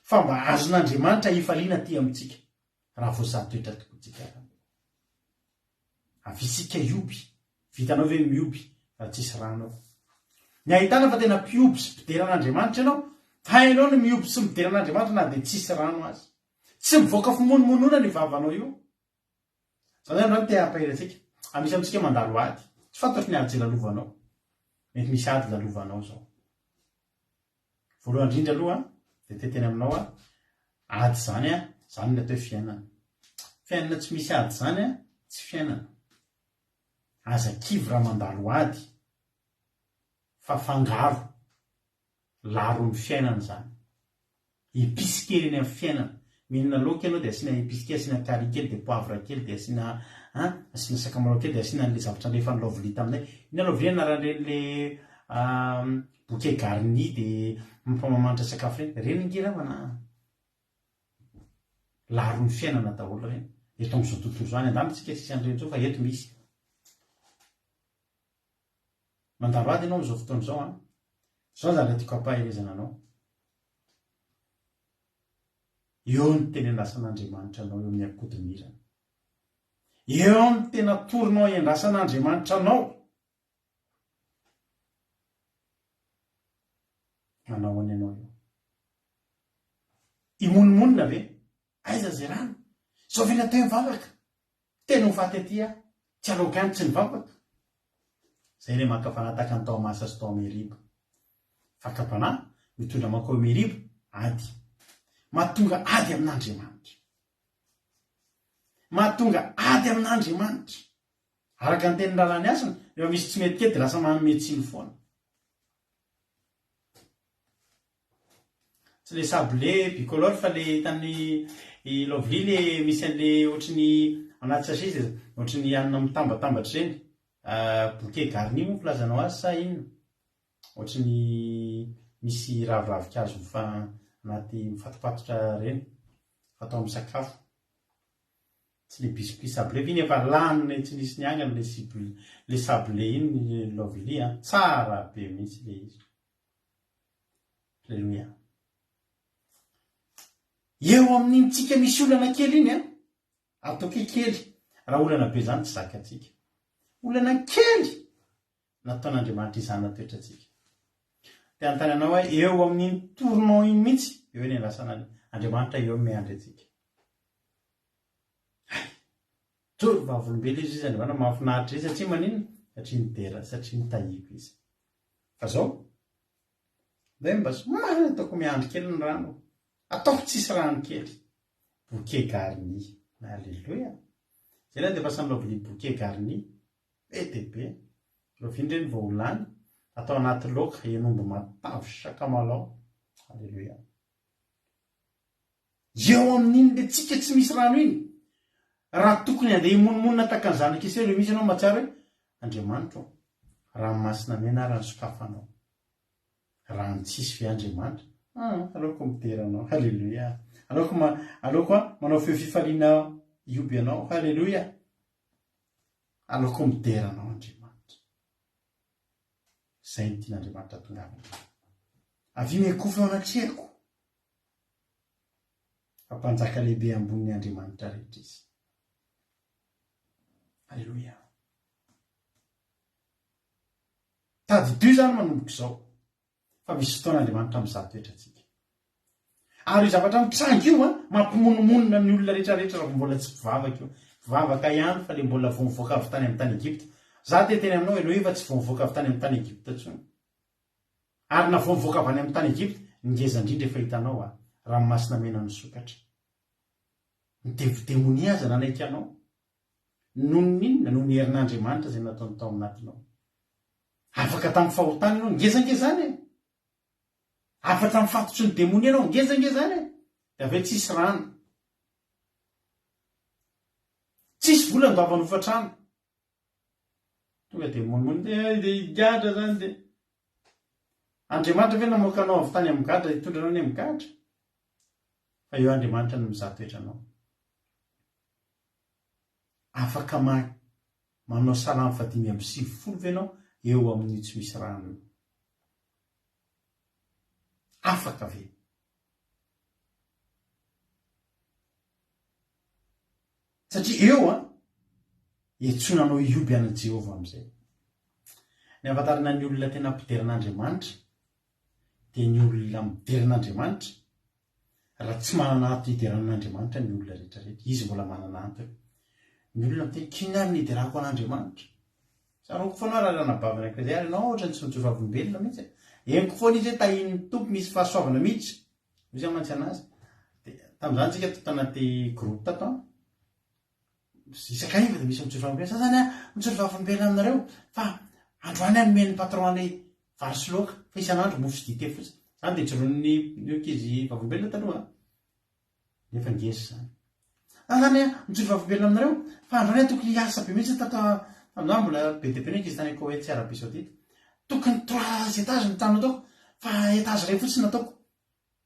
Fa mba azon'Andriamanitra hifaliana aty amintsika raha voazaha toetra tokontsika. Avisika ioby, vitanao ve mioby raha tsisy rano ao. Ny ahitana fa tena mpioby sy mpideran'Andriamanitra ianao, hainao ny mioby sy mideran'Andriamanitra na dia tsisy rano azy. Tsy mivoaka fimonomonona ny vavanao io. Zany androany te hampaherantsika. Misy amintsika mandalo ady. Tsy fantatro ny ady zay lalovanao. Mety misy ady lalovanao zao. Voalohany indrindra aloha dia teteny aminao ady zany zany ny atao hoe fiainana. Fiainana tsy misy ady zany tsy fiainana. Aza kivy raha mandalo ady fa fangaro laro ny fiainana zany. Episy kely eny amin'ny fiainana. Mihinana laoka ianao dia asiana episy kely, asiana carry kely, dia poivre kely, dia asiana sakamalao kely, dia asiana an'ilay zavatra nefa lovely aminay. Ina lovely anaran'ilay bouquet garni dia mampamamanitra sakafo reny. Reny ngiravana laro ny fiainana daholo reny. Eto amin'izao tontolo izao any andamitsika tsisy an'ireny zao fa eto misy. Mandalo ady ianao amin'izao fotoana izao zao zany tiako ampahelezana anao. Eo ny teny andasan'Andriamanitra anao eo amin'ny ankodomirana. eo amin'ny tena torinao iandrasan'Andriamanitra anao. Manao any ianao io. Imonomonina ve? Aiza zay rano? Sao ve natao mivavaka? Tena ho faty aty aho. Tsy aloka any tsy nivavaka. Zay le makafanataka ny tao Masa sy tao Meriba. Fakapanahy mitondra makao Meriba ady. Mahatonga ady amin'Andriamanitra. Mahatonga ady amin'Andriamanitra. Araka ny teny lalany asina, rehefa misy tsy mety kely dia lasa manome tsiny foana. Tsy le sablé bicolore fa le tany lovely le misy an'le ohatrany anaty sachet ohatrany anina mitambatambatra ireny. Bouquet garni moa filazanao azy sa inona? Ohatrany misy raviravikazo anaty mifatopatotra ireny fatao amin'ny sakafo. Tsy le biscuit sablé viny efa laniny tsy nisy niangana le sablé iny lovely tsara be mihitsy le izy. Alleluia. Eo amin'iny tsika misy olana kely iny atao kely. Raha olana be zany tsy zakatsika. Olana kely nataon'Andriamanitra izany natoetra atsika. Te anontany anao hoe eo amin'iny torinao iny mihitsy eo ny andrasan'Andriamanitra eo miandry atsika. Joro vavolombelona izy izany vana mahafinaritra izy satria maninona? Satria nidera, satria nitahiko izy. Fa zao dia mba somary ataoko miandry kely ny rano. Ataoko tsisy rano kely. Bouquet garni. Alleluia. Zay na dia pasany lovely bouquet garni. ETB. Lovely ireny vao lany. Atao anaty laoka enombo matavy sakamalaho. Alleluia. Eo amin'iny dia tsika tsy misy rano iny. Raha tokony andeha imonomonina taka ny zanak'Israely ilay misy ianao mahatsara hoe Andriamanitra ranomasina mena rano sokafanao. Rano tsisy ve Andriamanitra? Aleoko mitera anao. Halleluia. Aleoko manao feo fifaliana ioby anao. Halleluia. Aleoko mitera anao Andriamanitra. Zay ny tian'Andriamanitra tongavana. Avy mekofy ao anatrehako. Fampanjaka lehibe ambonin'ny Andriamanitra rehetra izy. Alleluia. Tady dy zany manomboka izao. Fa misy fotoan'Andriamanitra amin'izany toetra atsika. Ary zavatra mitrango io mampimonomonina ny olona rehetrarehetra raha mbola tsy mpivavaka io. Mpivavaka ihany fa le mbola vao mivoaka avy tany amin'ny tany Egipta. Za teteny aminao Elohe fa tsy vao mivoaka avy tany amin'ny tany Egipta intsony. Ary na vao mivoaka avy any amin'ny tany Egipta, ngeza indrindra efa hitanao ranomasina mena nisokatra. Midemodemoni aza nanaiky anao. Noho n'inona? Noho ny herin'Andriamanitra izay nataony tao anatinao. Afaka tamin'ny fahotana ianao ngezangezany. Afaka tamin'ny fatotry ny demoni ianao ngezangezany. Dia avy tsisy rano. Tsisy vola ndava nofatrano. Tonga dia monimony dia gadra zany dia. Andriamanitra ve namoaka anao avy tany amin'ny gadra hitondra anao ny amin'ny gadra? Fa eo Andriamanitra no mizaha toetra anao. Afaka manao salamo 580 ve ianao eo amin'ny tsy misy rano. Afaka ve? Satria eo etsonanao ioby an'i Jehova amin'izay. Ny ahafantarana ny olona tena mpiderin'Andriamanitra dia ny olona miderin'Andriamanitra. Raha tsy manana ato hideran'Andriamanitra ny olona rehetrarehetra, izy mbola manana ato. Ny olona miteny kinary ny hiderako an'Andriamanitra. Saroko foana raha nabavana an'izay ary ianao ohatrany tsy nitsofa volombelona mihitsy. Henoko foana izy hoe tahin'ny tompo misy fahasoavana mihitsy. Misy amantsy anazy. Dia tamin'izany tsika tanaty groupe tato. Isakaiva dia misy mitsofa volombelona. Sasany mitsofa volombelona aminareo fa androany anomen'ny patron-ny vary sy laoka fa isan'andro mofo sy dite fotsiny. Zany dia joroan'ny ankizy vavolombelona taloha. Nefa ngeza zany. Zany mitsofa volombelona aminareo fa androany tokony hiasa be mihitsy tato amin'izany mbola be dia be ny ankizy tany Koweït sy Arabie Saoudite. Tokony 3 étages ny tany nataoko fa étage iray fotsiny nataoko.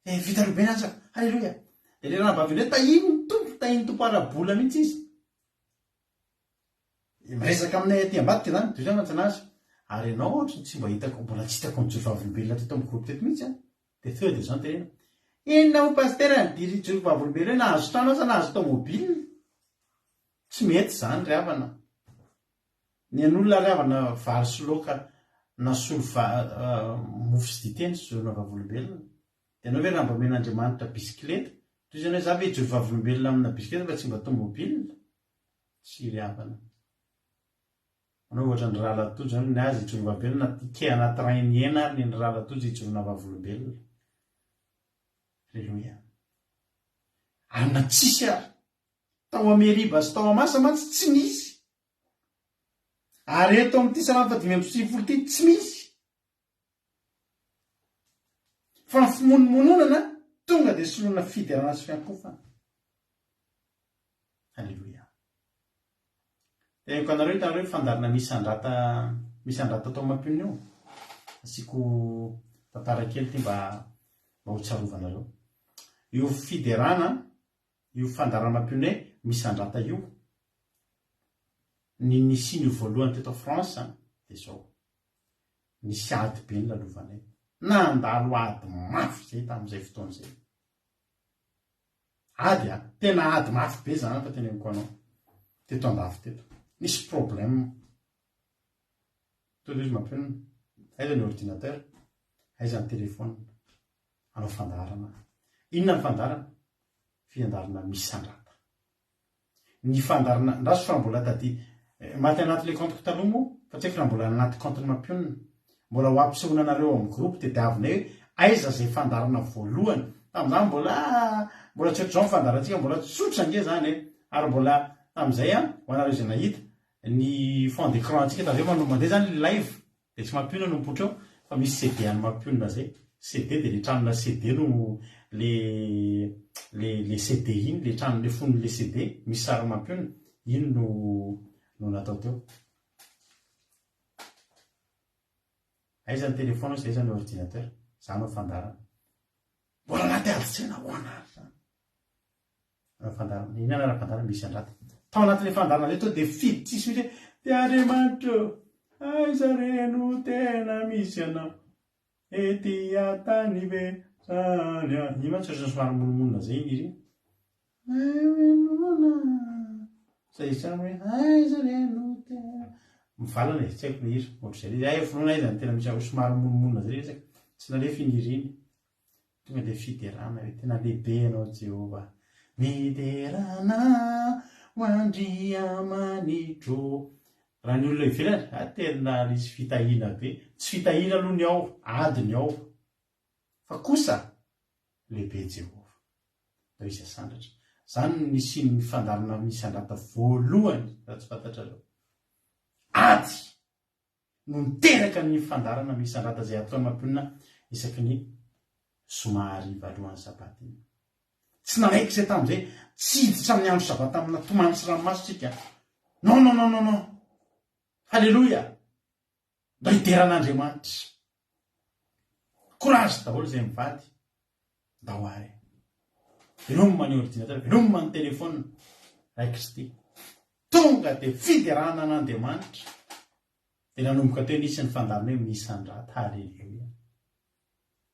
Vita lobe ny asako. Halleluia. Dia le raha baviny hoe tahiny tompo ara-bola mihitsy izy. Miresaka aminay aty ambadika zany, dia zany mantsana azy. Ary ianao ohatra tsy mba hitako, mbola tsy hitako nitsofa volombelona teto amin'ny groupe teto mihitsy. Dia feu de zany tenena. Inona ho pasteur diry joro vavolombelona hoe nahazo trano asa nahazo tomobile. tsy mety zany ry havana. Ny an'olona ry havana vary sy laoka na solo mofo sy dite ny solona vavolombelona. Dia anao hoe raha mba omen'Andriamanitra bisikileta, toy izany hoe za ve hijory vavolombelona amina bisikileta fa tsy mba tomobilina? Tsy ry havana. Anao ohatra ny Ralatojo zany ny azy hijory vavolombelona ke anaty rainy ena ary ny Ralatojo hijorona vavolombelona. Alleluia. Anona tsisy ary. Tao Ameriba sy tao Amasa mantsy tsy misy. Ary eto amin'ity Salamo 5:30 ity tsy misy. Fa ny fimonomononana tonga dia solona fiderana sy fiankofana. Alleluia. Dia ko anareo hitanareo fandarina misandrata tao Mampionina io. Asiako tantara kely ty mba ho tsarovana reo. Io fiderana, io fandarana Mampionina misandrata io. Ny nisiny voalohany teto France dia zao. Nisy ady be ny lalovanay. Nandalo ady mafy zay tamin'izay fotoana izay. Ady tena ady mafy be zany fa tena ko anao. Teto andafy teto. Nisy problème. Todo izy Mampionina. Aiza ny ordinateur, aiza ny téléphone. Anao fandarana. Inona ny fandarana? Fiandarana misandrata. Ny fandarana, raso fa mbola tady maty anaty le compte taloha moa, fa tsy raha mbola anaty compte Mampionina. Mbola ho ampisehoana anareo amin'ny groupe tediavinay hoe aiza zay fandarana voalohany. Tamin'izany mbola tsy ohatr'izao fandarantsika, mbola tsotra ange zany ary mbola tamin'izay ho anareo izay nahita ny fond d'écran antsika taveo mandeha zany live dia tsy Mampionina no mipoitra eo fa misy CD any Mampionina zay. CD dia le tranona CD no le CD iny, le tranony le fonony le CD misy sary Mampionina iny no natao teo. Aiza ny téléphone sy aiza ny ordinateur, zany no fandarana. Mbola anaty ady-tsaina ho anary zany. Fandarana, inona raha fandarana misy andrata. Tao anatin'ilay fandarana ilay tao dia fidy tsisy misy hoe dia Andriamanitra aiza reno tena misy anao ety antany be zany a. Iny mantsy ohatrany somary monomonina zay iny izy. Zay samy hoe aiza reno tena mivalana e, tsy haiko le hira ohatr'izay le ay vonoana aiza ny tena misy somary monomonina zay resaka tsy nalefa iny hira iny. Tonga dia fiderana hoe tena lehibe ianao Jehova. Miderana ho Andriamanitro. Raha ny olona ivelany tena misy fitahina be. Tsy fitahina aloha ny ao, adiny ao. Fa kosa lehibe Jehova. Dao izy asandatra. Zany nisy ny fandarana misandrata voalohany raha tsy fantatrareo. Ady no niteraka ny fandarana misandrata izay ataon'ny Mampionina isaky ny somary valohan'ny sabaty iny. Tsy nanaiky izay tamin'izay tsy hiditra amin'ny andro sabaty amina tomany sy ranomasitsika. Non, non, non, non, non. Halleluia. Mba hideran'Andriamanitra. Courage daholo izay mivady. Mba ho ary. Velomma ny ordinateur, velomma ny téléphone. Ray Kristy. Tonga dia fiderana an'Andriamanitra. Dia nanomboka teo nisy ny fandarana hoe misandrata. Halleluia.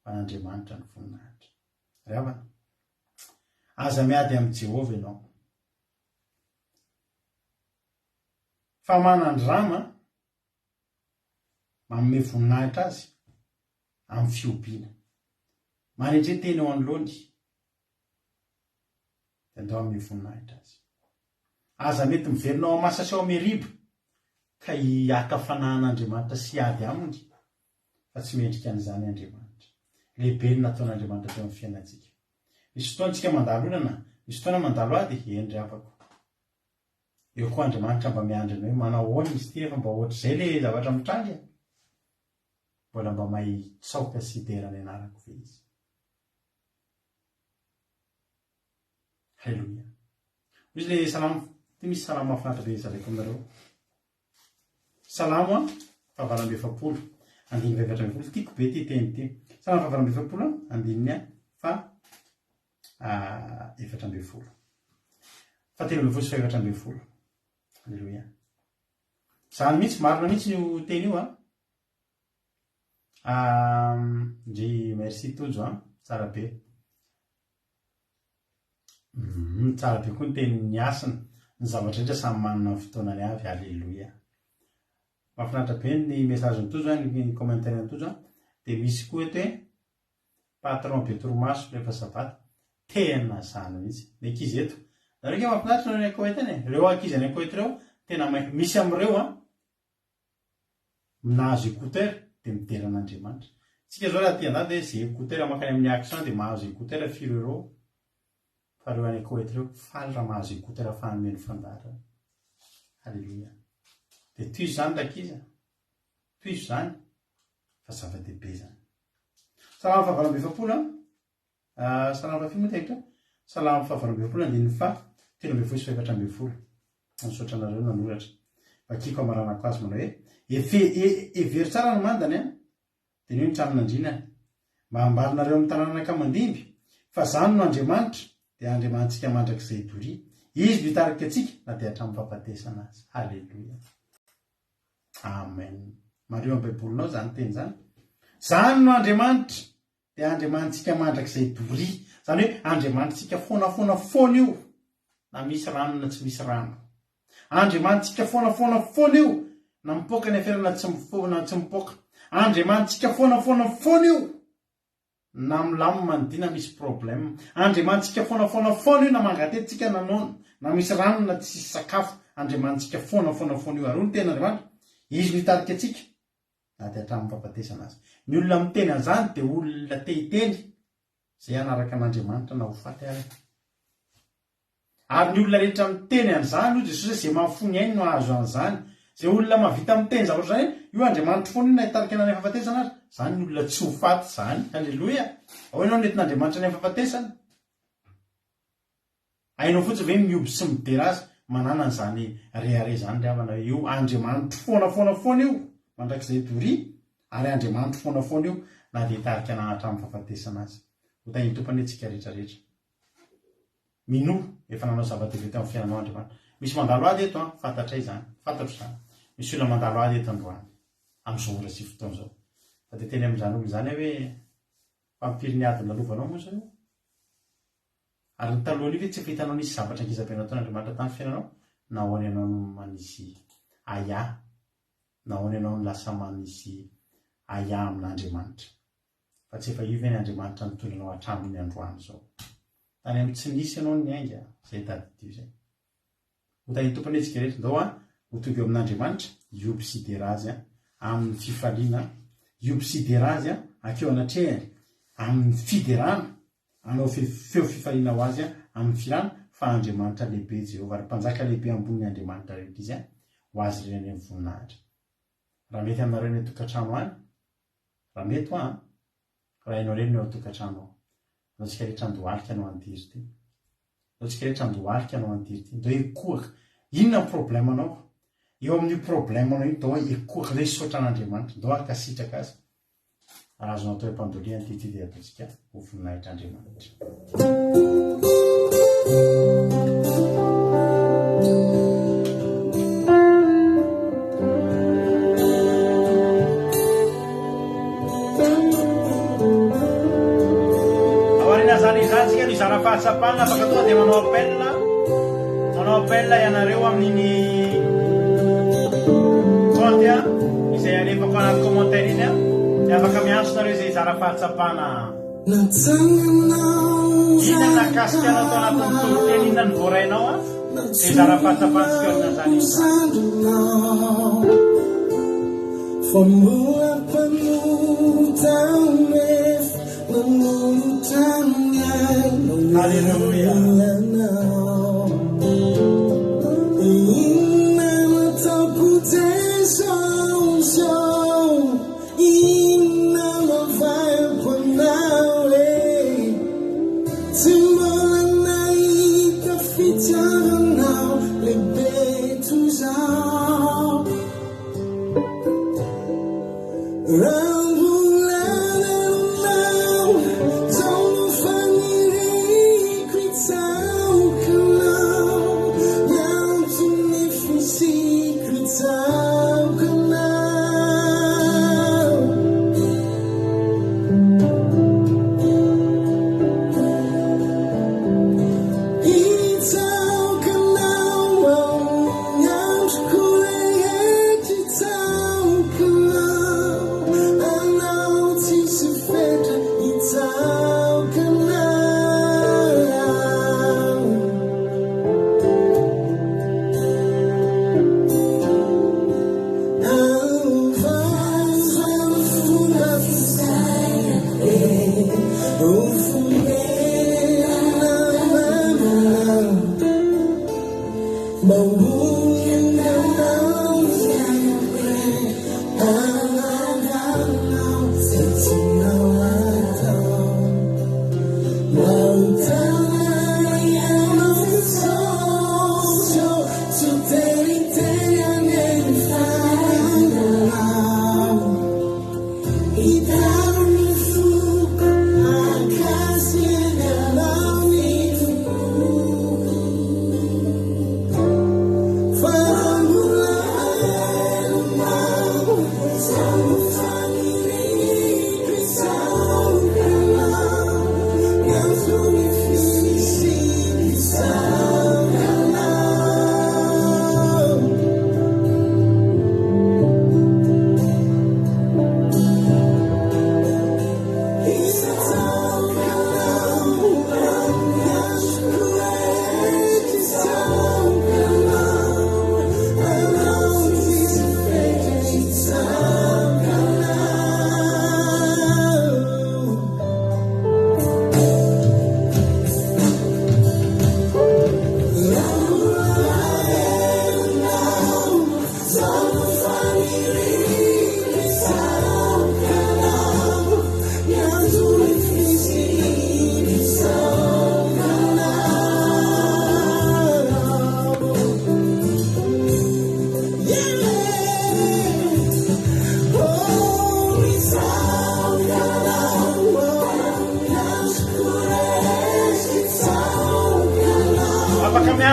Fa Andriamanitra ny voninahitra. Ry havana. Aza miady amin'ny Jehova ianao. Fa manandrama manome voninahitra azy amin'ny fiobiana. Manindry teny eo anoloany dia andao amin'ny voninahitra azy. Aza mety miverinao Amasa sy ao Meriba ka hiaka fanan'Andriamanitra sy ady aminy fa tsy mendrika an'izany Andriamanitra. Lehibe ny nataon'Andriamanitra teo amin'ny fiainantsika. Misy fotoana antsika mandalo olana, misy fotoana mandalo ady, endry afako. Eo koa Andriamanitra mba miandrina hoe manao ahoana izy ity efa mba ohatr'izay le zavatra mitrangy. Mbola mba mahay tsaoka sy hiderana ianarako ve izy. Halleluia. Misy le salamo, ty misy salamo mahafinaritra be zaraiko aminareo. Salamo fahavalambin'ny efapolo, andiny efatra ambin'ny folo. Tiako be ty teny ity. Salamo fahavalambin'ny efapolo, andiny efatra ambin'ny folo. Fahatelo ambin'ny folo sy efatra ambin'ny folo. Halleluia. Zany mihitsy, marina mihitsy io teny io ndry merci tojo tsara be. Tsara be koa ny teny ny asina. ny zavatra rehetra samy manana fotoanany avy. Alleloia. Mahafinaritra be ny message nytozo ny commentaire nytozo dia misy koa eto hoe patron be toromaso rehefa sabata tena zany mihitsy ny ankizy eto nareo ke mahafinaritra ny akoho etany reo ankizy any akoho eto reo tena misy am'ireo nahazo écouteur dia mideran'Andriamanitra. Tsika zao raha tia-ndady hoe zay écouteur makany amin'ny accent dia mahazo écouteur €4 fa reo any akoho eto reo faly raha mahazo écouteur fanomeny fandarana. Alleluia. Dia toy izany takiza, toy izany fa zava-dehibe zany. Salamo fahavalo amby efapolo salamo fafimy tekitra salamo fahavalo amby efapolo andininy fa telo amby folo sy efatra amby folo misaotra anareo nanoratra vakiko amaranako azy manao hoe every tsara no mandany dia ny tranon'andriana mba hambalinareo amin'ny tanàna mandimby fa zany no Andriamanitra dia Andriamanitsika mandrakizay doria izy mitarika atsika na dia hatramin'ny fampatesana azy. Alleluia. Amen. Mareo amin'ny baibolinao zany teny zany. Zany no Andriamanitra dia Andriamanitsika mandrakizay doria. Zany hoe Andriamanitsika foana io na misy rano na tsy misy rano. Andriamanitsika foana io na mipoaka ny aferana tsy mipoaka. Andriamanitsika foana io na milamo manodina misy problème. Andriamanitsika foana io na mangatetika na nono na misy rano na tsy sakafo. Andriamanitsika foana io ary ny tena Andriamanitra izy mitarika atsika na dia hatramin'ny fampatesana azy. Ny olona miteny an'izany dia olona te-hiteny izay anaraka an'Andriamanitra na ho faty ary. Ary ny olona rehetra miteny an'izany hoy Jesosy izay mahafony ainy no ahazo an'izany. Izay olona mahavita miteny zavatra zany io Andriamanitra foana io na hitarika anany fahafatesana azy. Zany ny olona tsy ho faty zany. Alleluia. Ao ianao nentin'Andriamanitra ny fahafatesana. Hainao fotsiny ve mioby sy midera azy manana an'izany rehare zany ry havana io Andriamanitra foana io mandrakizay doria ary Andriamanitra foana io na dia hitarika anany hatramin'ny fahafatesana azy. Ho tainy tompany antsika rehetrarehetra. Mino efa nanao zava-dehibe teo amin'ny fiainanao Andriamanitra. Misy mandalo ady eto fantatray zany, fantatro zany. Misy olona mandalo ady eto androany amin'izao ora sy fotoana izao. Fa dia teny amin'izany olo izany hoe mpampiry ny ady nalovanao moa zao. Ary ny talohany ve tsy efa hitanao nisy zavatra ankiza-pena taona Andriamanitra tamin'ny fiainanao? Nahoany ianao no manisy aya, nahoany ianao no lasa manisy aya amin'Andriamanitra. Fa tsy efa io ve ny Andriamanitra nitondranao hatramin'ny androany izao. Tany amin'ny tsy nisy ianao ny ainga izay tadidio izay. Ho tany tompany antsika rehetra ndao ho tonga eo amin'Andriamanitra ioby sy dera azy amin'ny fifaliana, ioby sy dera azy akeo anatrehany amin'ny fiderana, anao feo fifaliana ho azy amin'ny filana fa Andriamanitra lehibe Jehovah ary mpanjaka lehibe ambony Andriamanitra rehetra izy ho azy ireny amin'ny voninahitra. Raha mety aminareo ny tokantrano any, raha mety raha hainao ireny ao tokantrano. Antsika rehetra andohalika anao andiry ty. Antsika rehetra andohalika anao andiry ty. Ndao ekoaka. Inona ny problemanao? Eo amin'ny problemanao iny ndao ekoaka ilay saotra an'Andriamanitra. Ndao akasitraka azy. Azonao atao mpandoliana ty dia ataontsika ho voninahitra Andriamanitra. Izantsika ny zana fahatsapana afaka tonga dia manao appel ianareo amin'iny compte izay alefako anaty commentaire iny dia afaka miantsonareo izay zana fahatsapana. Inona nakasika anao tao anatin'ny toriteny, inona ny voarainao dia zana fahatsapana sy fiorina zany Alleluia. Don't find me,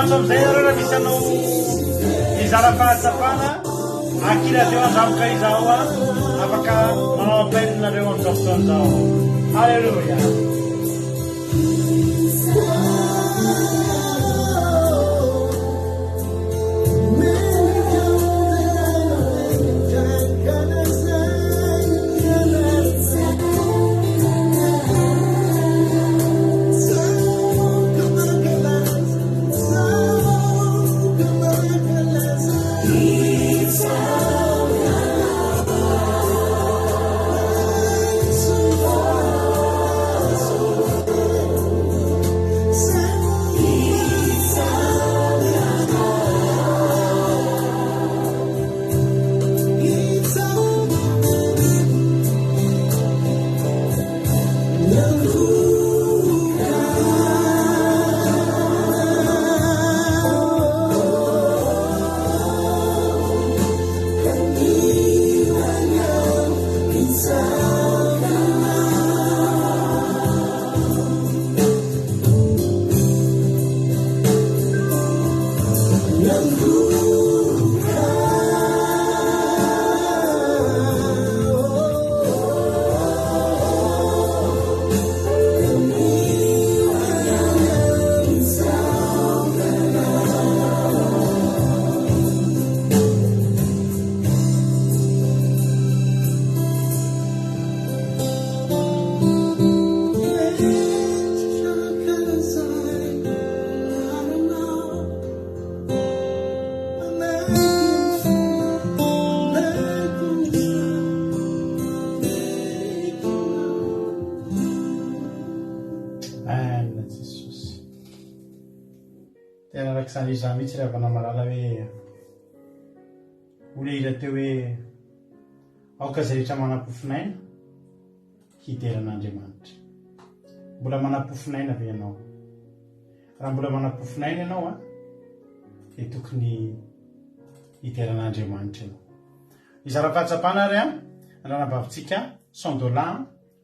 Amizay areo misy anao izara fahatsapana akilazeo anzamoka izao a afaka manao ampainareo amizao fotoan'izao. Halleluja. Tena rak'izany izy mihitsy rehefa namalala hoe olehila teo hoe aoka izay rehetra manam-pofinaina hideran'Andriamanitra. Mbola manam-pofinaina ve ianao? Raha mbola manam-pofinaina ianao a dia tokony hideran'Andriamanitra ianao. Izara fahatsapana ary a ranabavitsika $100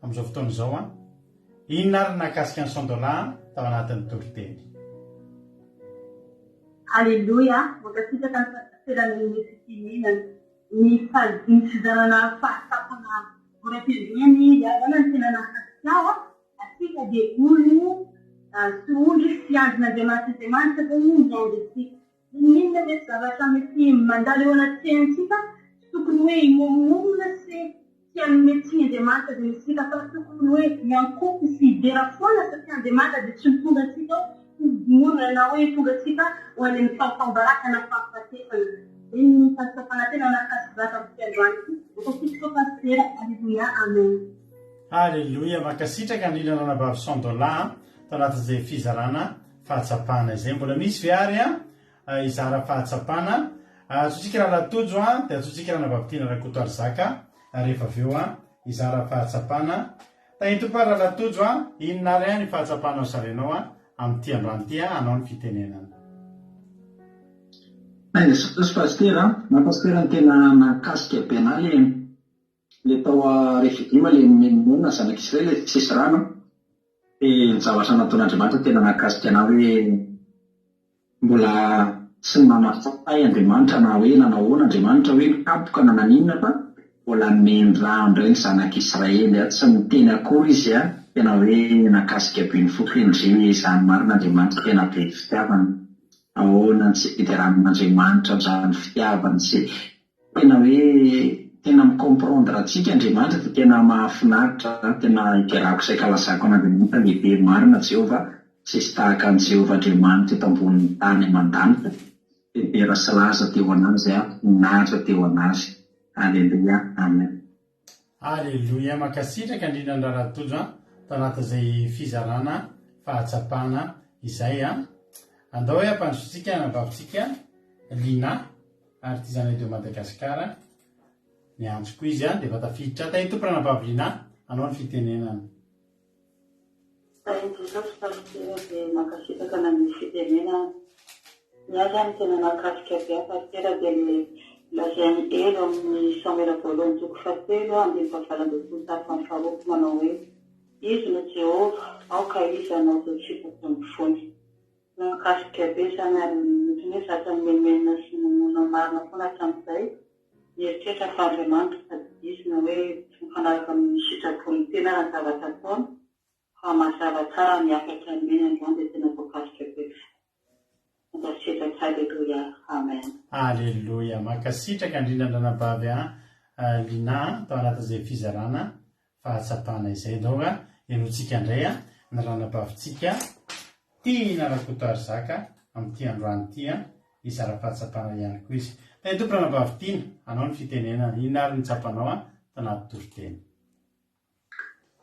amin'izao fotoana izao a. Inona ary nakasika ny $100 tao anatin'ny toriteny? Alléluia, makasitaka ny fahasaperan'ny fitinena ny fahadinitsizanana fahatsapana voram-piandriany avana ny tena nakasika ao asika dia olona sy ondry fiandrin'Andriamanitra fa indry andritsika. Inona ve zavatra mety mandalo eo anaty fiainantsika tokony hoe imomonina sy tsy hanome Andriamanitra dia isika fa tokony hoe miankopy sy hidera foana satria Andriamanitra dia tsy mitondra antsika monina na hoe tonga antsika ho any amin'ny fahasambarakana fahafatesana. Iny ny fahatsapana tena nakasizaka fiandroany makasitraka pastera. Alléluia, amen. Alléluia, makasitraka ny ilana nabavy $100 tao anatin'izay fizarana fahatsapana izay. Mbola misy ve ary a izara fahatsapana atsotsika raha latojo a dia atsotsika raha navavitiana rakotoary zaka rehefa avy eo a izara fahatsapana tahitopa raha latojo a inona ray ny fahatsapana ao sarenao a amin'ity androany ity a anao ny fitenenana. Pastera ny tena nakasika bena le tao rehefa le menona zanak'Israely le tsisy rano dia ny zavatra nataon'Andriamanitra tena nakasika anao hoe mbola tsy nanafay Andriamanitra na hoe nanahoana Andriamanitra hoe nikapoka na naninona fa mbola meny rano indray ny zanak'Israely tsy miteny akory izy a tena hoe nakasika be ny foko indray izany marin'Andriamanitra tena be fitiavana ahoana tsy fiteramin'Andriamanitra izany fitiavana sy tena hoe tena micomprendre antsika Andriamanitra dia tena mahafinaritra tena iterako izay kalazako an'Andriamanitra lehibe marina Jehova tsisy tahaka an'i Jehova Andriamanitra eto ambonin'ny tany aman-danitra tebera sy laza teo anazy nahatra teo anazy. Aleluia, amen. Aleluia, makasitraka indrindra ny raharatojo tao anatin'izay fizarana fahatsapana izay andao hoe ampanzotsika nabavitsika lina ary ty zany eto Madagasikara ny antsoko izy dia efa tafiditra tahitompona nabavy lina anao ny fitenenana. Jesosy pastera dia makasitraka na ny fitenenana ny azy any tena nakasika be pastera dia lazainy elo amin'ny Samuela voalohany toko fahatelo ambin'ny fahavalambin'ny tapany faharoa manao hoe izy no Jehova aoka izy anao izay fitako ny fony. Nakasika be izany ary mety hoe zatra memenina sy nomona marina foana hatramin'izay mieritreritra fa Andriamanitra sady izy na hoe mifanaraka amin'ny sitrapony tena raha ny zavatra ataony fa mazava tsara ny afatra meny androany dia tena voakasika be. Aleluia, amen. Aleluia, makasitraka indrindra nabavy lina tao anatin'izay fizarana fahatsapana izay dao enotsika indray ny ranabavitsika tiana rakotoary zaka amin'ity androany ity izara fahatsapana ihany koa izy. Tahitompy ranabavy tiana anao ny fitenenana inona ary nitsapanao tao anaty toriteny.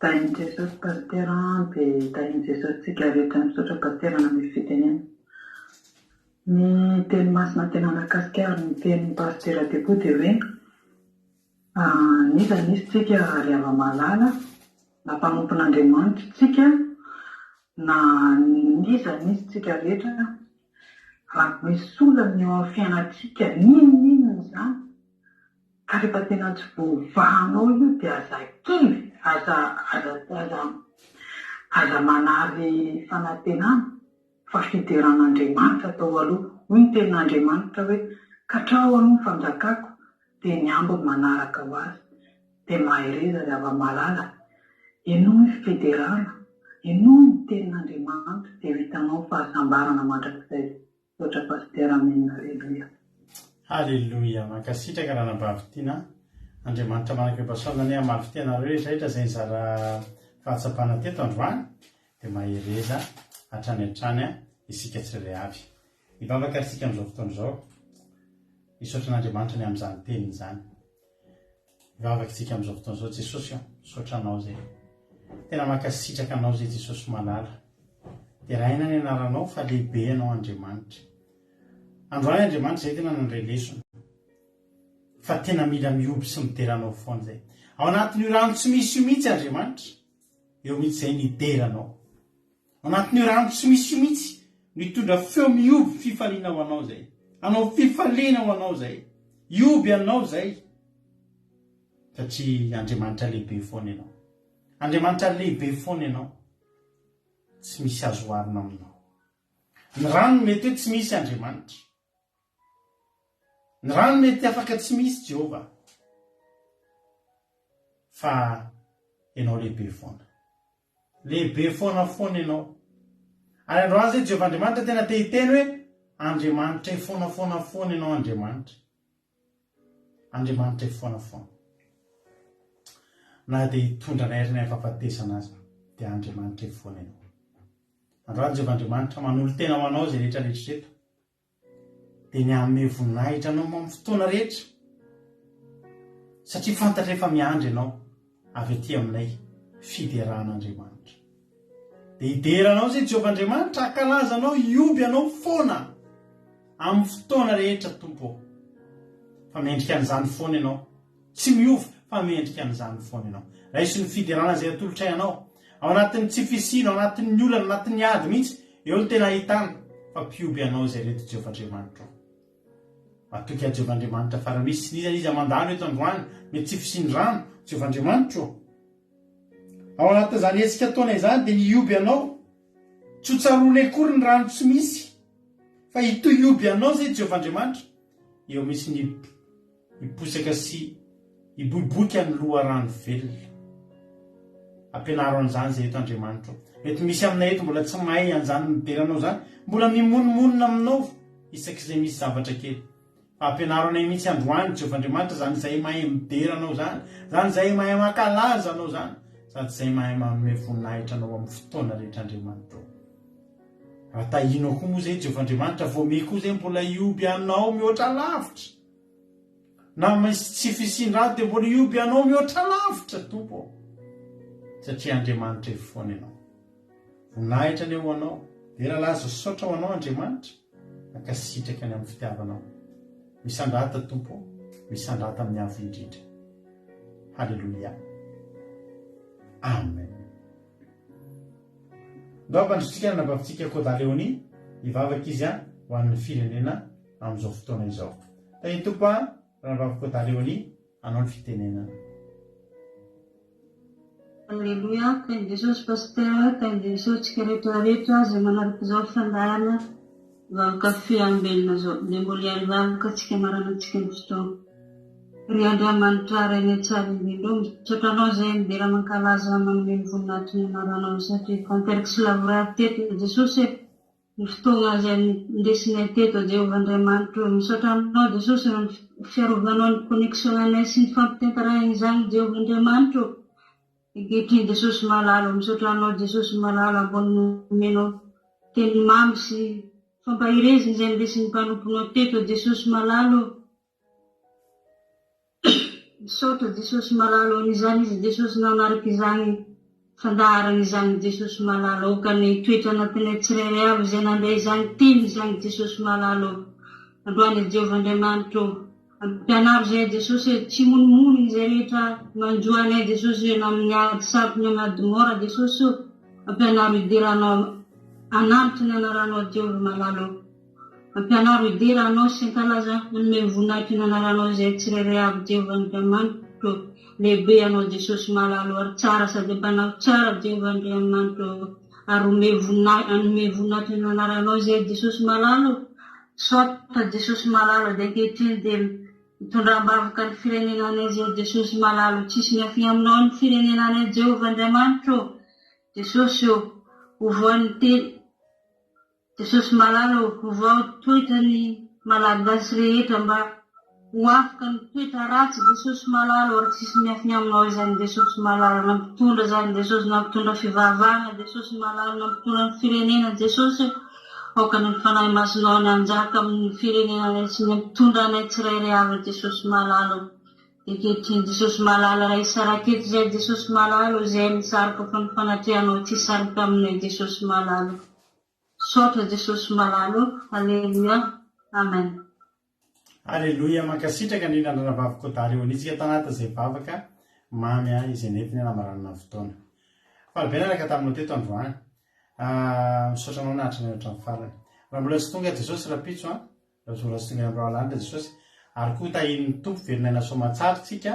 Tainy Jesosy pastera dia tainy Jesosy tsika rehetra misaotra pastera na misy fitenena. Ny teny masina tena nakasika ary ny teny pastera depo dia hoe niza nisy tsika ary ava-malala na mpanompon'Andriamanitra tsika na niza nisy tsika rehetra raha misy olana eo amin'ny fiainatsika ninona izany ka rehefa tena tsy voavahanao io dia aza kivy aza manary fanantenana fa fideran'Andriamanitra tao aloha hoy ny tenin'Andriamanitra hoe katrao aloha ny fanjakako dia ny ambiny manaraka ho azy dia mahereza ry ava-malala eno ny fiderana eno ny tenin'Andriamanitra dia vitanao fahasambarana mandrakizay. Sotra pastera amen. Aleluia. Aleluia, makasitraka raha nabavy tiana Andriamanitra manam-piapasoana amaly fitianareo rehetra izay nizara fahatsapana teto androany dia mahereza hatrany hatrany isika tsirairay avy. Hivavaka isika amin'izao fotoana izao hisaotra n'Andriamanitra ny amin'izany teniny izany. Hivavaka isika amin'izao fotoana izao Jesosy saotra anao zay tena makasitraka anao zay Jesosy malala dia raha ina ny anaranao fa lehibe anao Andriamanitra. Androany Andriamanitra zay tena nandray lesona fa tena mila mioby sy mideranao foana zay ao anatin'io rano tsy misy io mihitsy Andriamanitra eo mihitsy zay nideranao ao anatin'io rano tsy misy io mihitsy nitondra feo mioby fifaliana ho anao zay anao fifaliana ho anao zay ioby anao zay satria Andriamanitra lehibe foana ianao. Andriamanitra lehibe foana ianao tsy misy azo oharina aminao. Ny rano mety hoe tsy misy Andriamanitra, ny rano mety afaka tsy misy Jehova fa ianao lehibe foana, lehibe foana foana ianao. Ary androany zay Jehova Andriamanitra tena te hiteny hoe Andriamanitra foana foana foana ianao. Andriamanitra foana foana na dia hitondra nairina efafatesana azy dia Andriamanitra foana ianao. Androany Jehova Andriamanitra manolo tena ho anao zay rehetra rehetra dia ny amin'ny voninahitra anao amin'ny fotoana rehetra satria fantatra efa miandry ianao avy aty aminay fideran'Andriamanitra. Dia hideranao zay Jehova Andriamanitra akalaza anao ioby anao foana amin'ny fotoana rehetra tompo fa mendrika an'izany foana ianao tsy miova fa mendrika an'izany foana ianao raha isy ny fiderana izay atolotra ianao ao anatin'ny tsy fisina ao anatin'ny olana anatin'ny ady mihitsy eo ny tena ahitana fa mpioby ianao izay reto Jehovahandriamanitra matoky a Jehovahandriamanitra fara misy sy niza izy amandalo eto androany mety tsy fisiny rano Jehovahandriamanitra ao anatin'izany hetsika taona izany dia nioby ianao tsy ho tsaroana akory ny rano tsy misy fa hitoy ioby ianao zay Jehovahandriamanitra eo misy niposaka sy hiboiboika ny loha rano velona ampianaro an'izany zay eto Andriamanitra mety misy aminay eto mbola tsy mahay an'izany mideranao zany mbola mimononmonina aminao isak'izay misy zavatra kely fa ampianaro anay mihitsy androany Jehovahandriamanitra zany izay mahay mideranao zany izay mahay mankalaza anao zany sady izay mahay manome voninahitra anao amin'ny fotoana rehetra Andriamanitra raha tahino koa moa zay Jehovahandriamanitra voame koa zay mbola ioby anao mihoatra lavitra na misy tsy fisin-drato dia mbola ioby anao mihoatra lavitra tompo satria Andriamanitra efoana ianao voninahitra ny eo anao dia rahalaza saotra ho anao Andriamanitra nakasitraka any amin'ny fitiavanao misandrata tompo misandrata amin'ny avo indrindra halleluia amen ndoampandrotsika nanabavintsika Côte-d'Ivoire hivavaka izy ho an'ny firenena amin'izao fotoana izao tahiny tompo ranavavy Côte-d'Ivoire anao ny fitenenana Alleluia, thank Jesus pasteur, thank Jesus tsika rehetrarehetra zay manaraka izao fandahana vavaka fiambelona zao dia mbola hiarivavaka tsika maranantsika ny fotoana ry Andriamanitra rainy tsara indrindra misaotra anao zay midera mankalaza manome ny voninahitra ny anaranao satria fanteraka sy lavorary teto Jesosy ny fotoana zay indesinay teto Jehovahandriamanitra misaotra aminao Jesosy ny fiarovanao ny connexion anay sy ny fampitentarahiny izany Jehovahandriamanitra ankehitriny Jesosy malalo misaotra anao Jesosy malalo ambony nomenao teny mamy sy fampahireziny izay indesin'ny mpanomponao teto Jesosy malalo misaotra Jesosy malalo an'izany izy Jesosy nanaraka izany fandaharana izany Jesosy malalo aokany toetra anatinay tsirairay avy izay nandray izany teny izany Jesosy malalo androany Jehovahandriamanitra ampianaro zay Jesosy tsy monimono izay rehetra manjoanay Jesosy ena amin'ny ady saroty ny ady mora Jesosy ampianaro hideranao anamity ny anaranao Jehova malalo ampianaro hideranao sy ankalaza manome voninahitra ny anaranao izay tsirairay avy Jehovahandriamanitra lehibe ianao Jesosy malalo ary tsara sady ampanao tsara Jehovahandriamanitra ary anome voninahitra ny anaranao izay Jesosy malalo saotra Jesosy malalo dia ankehitriny dia mitondram-bavaka ny firenenanay zay Jesosy malalo tsisy miafina aminao ny firenenanay Jehovahandriamanitra Jesosy ovoan'ny teny Jesosy malalo ovao toetra ny malagasy rehetra mba ho afaka ny toetra ratsy Jesosy malalo ary tsisy miafina aminao izany Jesosy malalo nampitondra zany Jesosy nampitondra fivavahana Jesosy malalo nampitondra ny firenena Jesosy aokany ny fanahy masonao ny anjaka amin'ny firenenanay sy ny ampitondra anay tsirairay avy Jesosy malalo ankehitriny Jesosy malalo raha isaraketo zay Jesosy malalo izay misarika fa ny fanatrehanao tsy sarika aminay Jesosy malalo saotra Jesosy malalo alleluia amen alleluia mankasitraka ny nandrana Côte-d'Ivoire isika tanata izay vavaka mamy izay netiny anamaranana fotoana fa be naraka taminao teto androany misaotra anao nahatra ny ohatran'ny farany raha mbola tsy tonga Jesosy rapitso mbola tsy tonga andro alany Jesosy ary koa tahin'ny tompo verinay nasomatsara tsika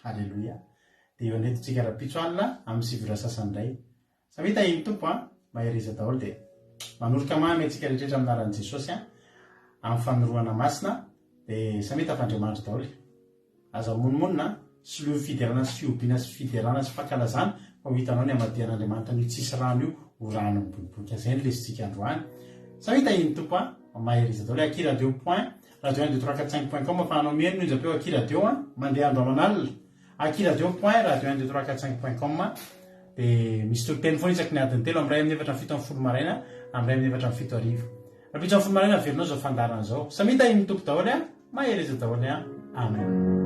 alleluia dia eo anetitsika rapitso alina amin'ny sivira sasandray samy tahin'ny tompo maheriza daholo dia manoroka mamy atsika rehetrrehetra aminaran'i Jesosy amin'ny fanoroana masina dia samy tafandriamanitra daholo aza monomonina sy lo fiderana sy fiobiana sy fiderana sy fankalazana fa ho hitanao ny amadian'Andriamanitra ny tsisy rano io ho rano miboiboika zay ny lesitsika androany samy tahiny tompo maheriza daholo akiradio point radio 12345.com afahanao mieno injapeo akiradio mandeha andro amanalina akiradio point radio 12345.com dia misy toloteny foana isaky ny adiny telo amin'ny ray amin'ny efatra amin'ny fito amin'ny folo maraina amin'ny ray amin'ny efatra amin'ny fito arivo rapitso amin'ny folo maraina verinao zao fandarana zao samy tahiny tompo daholo maheriza daholo amen